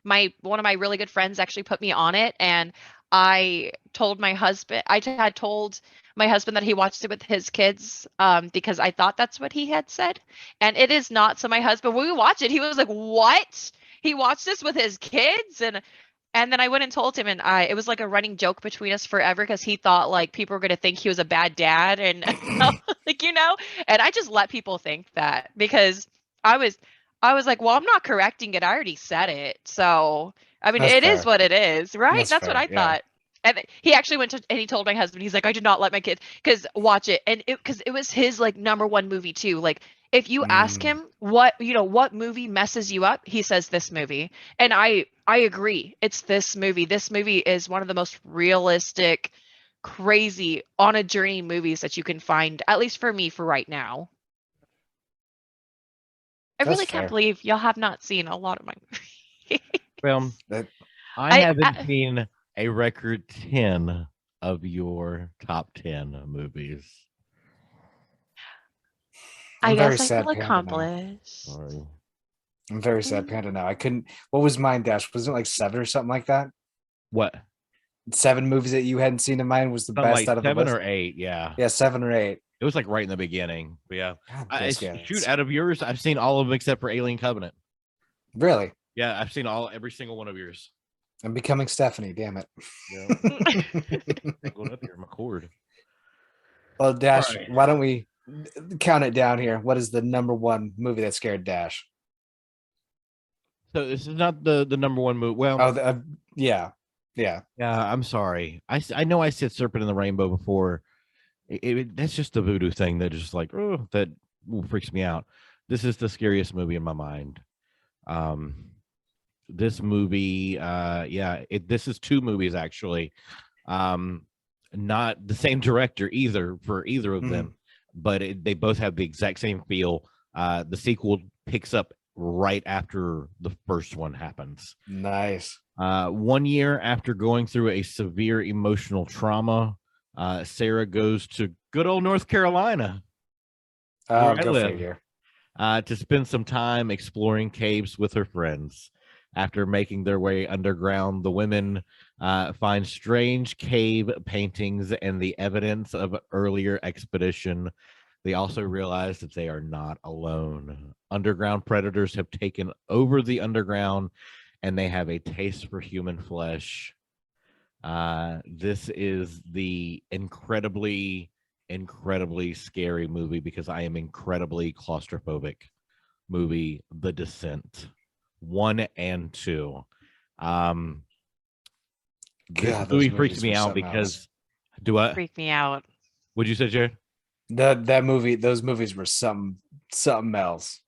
Speaker 3: My one of my really good friends actually put me on it, and I had told my husband that he watched it with his kids because I thought that's what he had said, and it is not. So my husband, when we watched it, he was like, "What? He watched this with his kids?" And then I went and told him, and it was like a running joke between us forever because he thought like people were gonna think he was a bad dad, and like and I just let people think that because I was I was like, well, I'm not correcting it. I already said it. So, I mean,
Speaker 2: That's
Speaker 3: it is
Speaker 2: fair.
Speaker 3: what it is, right?
Speaker 2: That's
Speaker 3: That's what
Speaker 2: fair.
Speaker 3: I
Speaker 2: Yeah.
Speaker 3: thought. And he actually went to and he told my husband, he's like, I did not let my kid because watch it. And because it was his like number one movie too. Like if you ask
Speaker 2: Mm.
Speaker 3: him what movie messes you up, he says this movie. And I agree. It's this movie. This movie is one of the most realistic, crazy on a journey movies that you can find, at least for me for right now. I
Speaker 2: That's
Speaker 3: really can't
Speaker 2: fair.
Speaker 3: believe y'all have not seen a lot of my movies.
Speaker 1: Well,
Speaker 2: That
Speaker 1: I
Speaker 3: I,
Speaker 1: haven't
Speaker 3: I
Speaker 1: seen a record 10 of your top 10 movies.
Speaker 3: I
Speaker 2: very
Speaker 3: guess I
Speaker 2: sad
Speaker 3: feel
Speaker 2: Panda now.
Speaker 3: accomplished.
Speaker 1: Sorry.
Speaker 2: I'm very sad Panda now. I couldn't. What was mine, Dash? Was it like 7 or something like that?
Speaker 1: What?
Speaker 2: 7 movies that you hadn't seen in mine was the
Speaker 1: Something
Speaker 2: best
Speaker 1: like
Speaker 2: out of the
Speaker 1: 7
Speaker 2: list?
Speaker 1: or 8, yeah.
Speaker 2: Yeah, 7 or 8.
Speaker 1: It was like right in the beginning. But yeah.
Speaker 2: God,
Speaker 1: Shoot,
Speaker 2: biscuits.
Speaker 1: out of yours, I've seen all of them except for Alien Covenant.
Speaker 2: Really?
Speaker 1: Yeah, I've seen every single one of yours.
Speaker 2: I'm becoming Stephanie, damn it.
Speaker 1: Yeah. Going up here, my cord.
Speaker 2: Well, Dash,
Speaker 1: Right.
Speaker 2: why don't we count it down here? What is the number 1 movie that scared Dash?
Speaker 1: So this is not the number 1 movie. Well,
Speaker 2: Yeah.
Speaker 1: yeah, I'm sorry. I know I said Serpent in the Rainbow before. That's just the voodoo thing that just like, oh, that freaks me out. This is the scariest movie in my mind. This movie, this is 2 movies actually. Not the same director either for either of them, but they both have the exact same feel. The sequel picks up right after the first one happens.
Speaker 2: Nice.
Speaker 1: 1 year after going through a severe emotional trauma, Sarah goes to good old North Carolina.
Speaker 2: Oh,
Speaker 1: where I
Speaker 2: go
Speaker 1: live,
Speaker 2: figure.
Speaker 1: to spend some time exploring caves with her friends. After making their way underground, the women find strange cave paintings and the evidence of an earlier expedition. They also realize that they are not alone. Underground predators have taken over the underground, and they have a taste for human flesh. This is the incredibly, incredibly scary movie because I am incredibly claustrophobic. Movie, The Descent. 1 and 2. This
Speaker 2: God, those
Speaker 1: movie
Speaker 2: movies
Speaker 1: freaks me
Speaker 2: were
Speaker 1: out
Speaker 2: something
Speaker 1: because
Speaker 2: else.
Speaker 1: do I?
Speaker 3: Freak me out.
Speaker 1: What'd you say, Jared?
Speaker 2: Those movies were something else.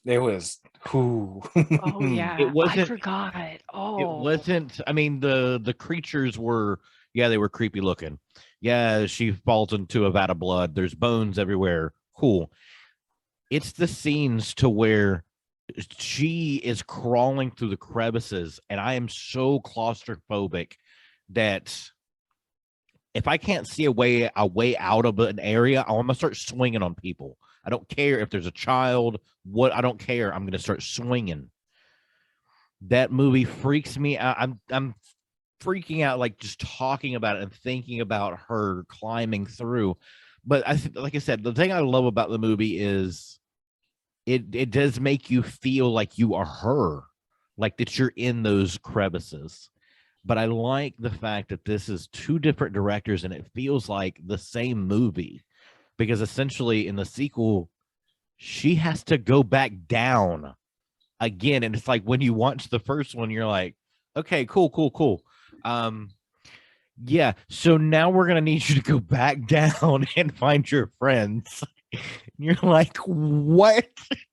Speaker 2: It was who.
Speaker 3: Oh yeah,
Speaker 1: It wasn't.
Speaker 3: I forgot. Oh,
Speaker 1: It wasn't. I mean, the creatures were. Yeah, they were creepy looking. Yeah, she falls into a vat of blood. There's bones everywhere. Cool. It's the scenes to where she is crawling through the crevices, and I am so claustrophobic that if I can't see a way out of an area, I'm gonna start swinging on people. I don't care if there's a child. I don't care. I'm gonna start swinging. That movie freaks me out. I'm freaking out like just talking about it and thinking about her climbing through. But like I said, the thing I love about the movie is it does make you feel like you are her, like that you're in those crevices. But I like the fact that this is 2 different directors and it feels like the same movie, because essentially in the sequel, she has to go back down again. And it's like when you watch the first one, you're like, okay, cool. Yeah, so now we're gonna need you to go back down and find your friends. You're like, what?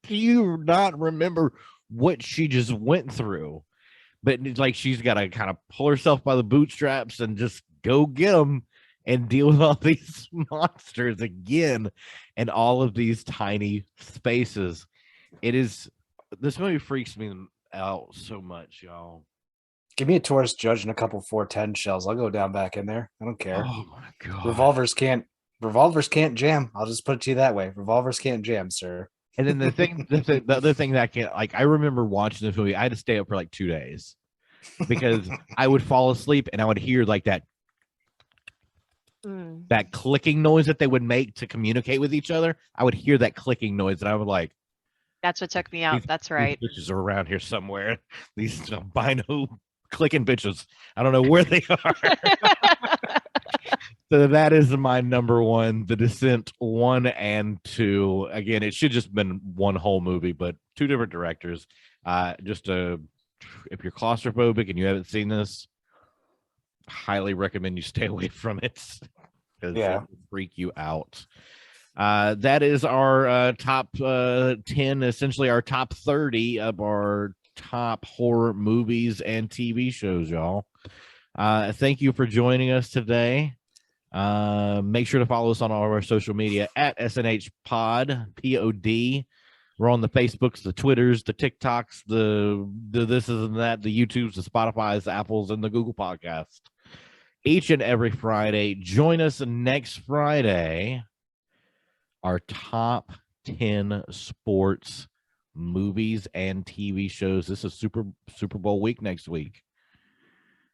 Speaker 1: Do you not remember what she just went through? But it's like she's got to kind of pull herself by the bootstraps and just go get them and deal with all these monsters again and all of these tiny spaces. This movie freaks me out so much, y'all.
Speaker 2: Give me a tourist judge and a couple 410 shells. I'll go down back in there. I don't care.
Speaker 1: Oh my god.
Speaker 2: Revolvers can't jam. I'll just put it to you that way. Revolvers can't jam, sir.
Speaker 1: And then the other thing that I can't, like, I remember watching this movie. I had to stay up for like 2 days because I would fall asleep and I would hear like that clicking noise that they would make to communicate with each other. I would hear that clicking noise and I would like,
Speaker 3: that's what took me out. That's right.
Speaker 1: These bitches are around here somewhere. These albino clicking bitches. I don't know where they are. So that is my number 1, The Descent 1 and 2. Again, it should just been one whole movie, but 2 different directors. If you're claustrophobic and you haven't seen this, highly recommend you stay away from it because it will freak you out. That is our top 10, essentially our top 30 of our top horror movies and TV shows, y'all. Thank you for joining us today. Make sure to follow us on all of our social media at SNH Pod, POD. We're on the Facebooks, the Twitters, the TikToks, the this and that, the YouTubes, the Spotify's, the Apples, and the Google Podcast. each and every Friday. Join us next Friday. Our top 10 sports movies and TV shows. This is Super Bowl week next week.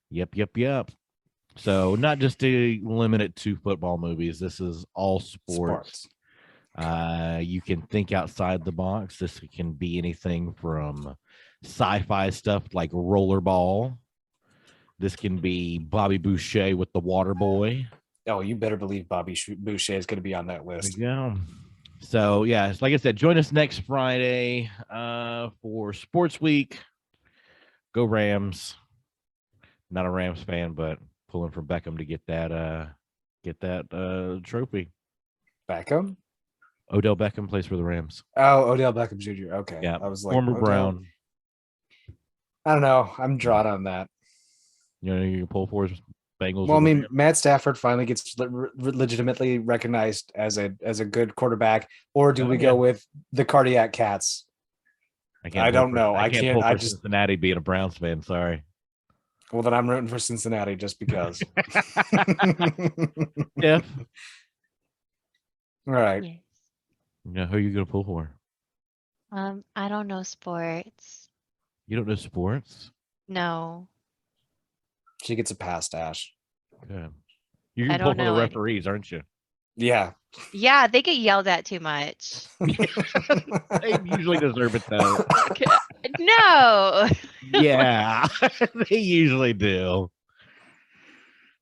Speaker 1: Yep. So not just to limit it to football movies. This is all sports. You can think outside the box. This can be anything from sci-fi stuff like Rollerball. This can be Bobby Boucher with The Water Boy.
Speaker 2: Oh, you better believe Bobby Boucher is going to be on that list.
Speaker 1: Yeah. So, yeah, like I said, join us next Friday for Sports Week. Go Rams. Not a Rams fan, but pulling for Beckham to get that trophy.
Speaker 2: Beckham?
Speaker 1: Odell Beckham plays for the Rams.
Speaker 2: Oh, Odell Beckham Jr. Okay.
Speaker 1: Yeah,
Speaker 2: I was like,
Speaker 1: former
Speaker 2: Odell?
Speaker 1: Brown.
Speaker 2: I don't know. I'm drawn on that.
Speaker 1: You know, you can pull for his Bengals.
Speaker 2: Well, I mean, Matt Stafford finally gets legitimately recognized as a good quarterback, or do we go with the cardiac cats? I don't know.
Speaker 1: I can't. I just Cincinnati being a Browns fan. Sorry.
Speaker 2: Well, then I'm rooting for Cincinnati just because.
Speaker 1: Yeah.
Speaker 2: All right.
Speaker 3: Yes.
Speaker 1: Yeah, who are you gonna pull for?
Speaker 3: I don't know sports.
Speaker 1: You don't know sports?
Speaker 3: No.
Speaker 2: She gets a pass, Ash.
Speaker 1: Okay. You're gonna pull for the referees, aren't you?
Speaker 2: Yeah.
Speaker 3: Yeah, they get yelled at too much.
Speaker 1: They usually deserve it though.
Speaker 3: No.
Speaker 1: Yeah, they usually do.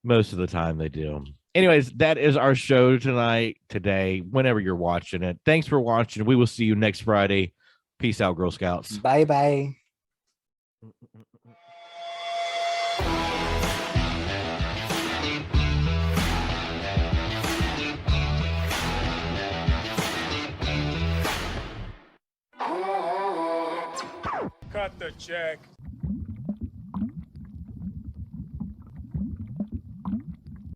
Speaker 1: Most of the time they do. Anyways, that is our show today, whenever you're watching it. Thanks for watching. We will see you next Friday. Peace out, Girl Scouts.
Speaker 2: Bye-bye.
Speaker 4: Cut the check.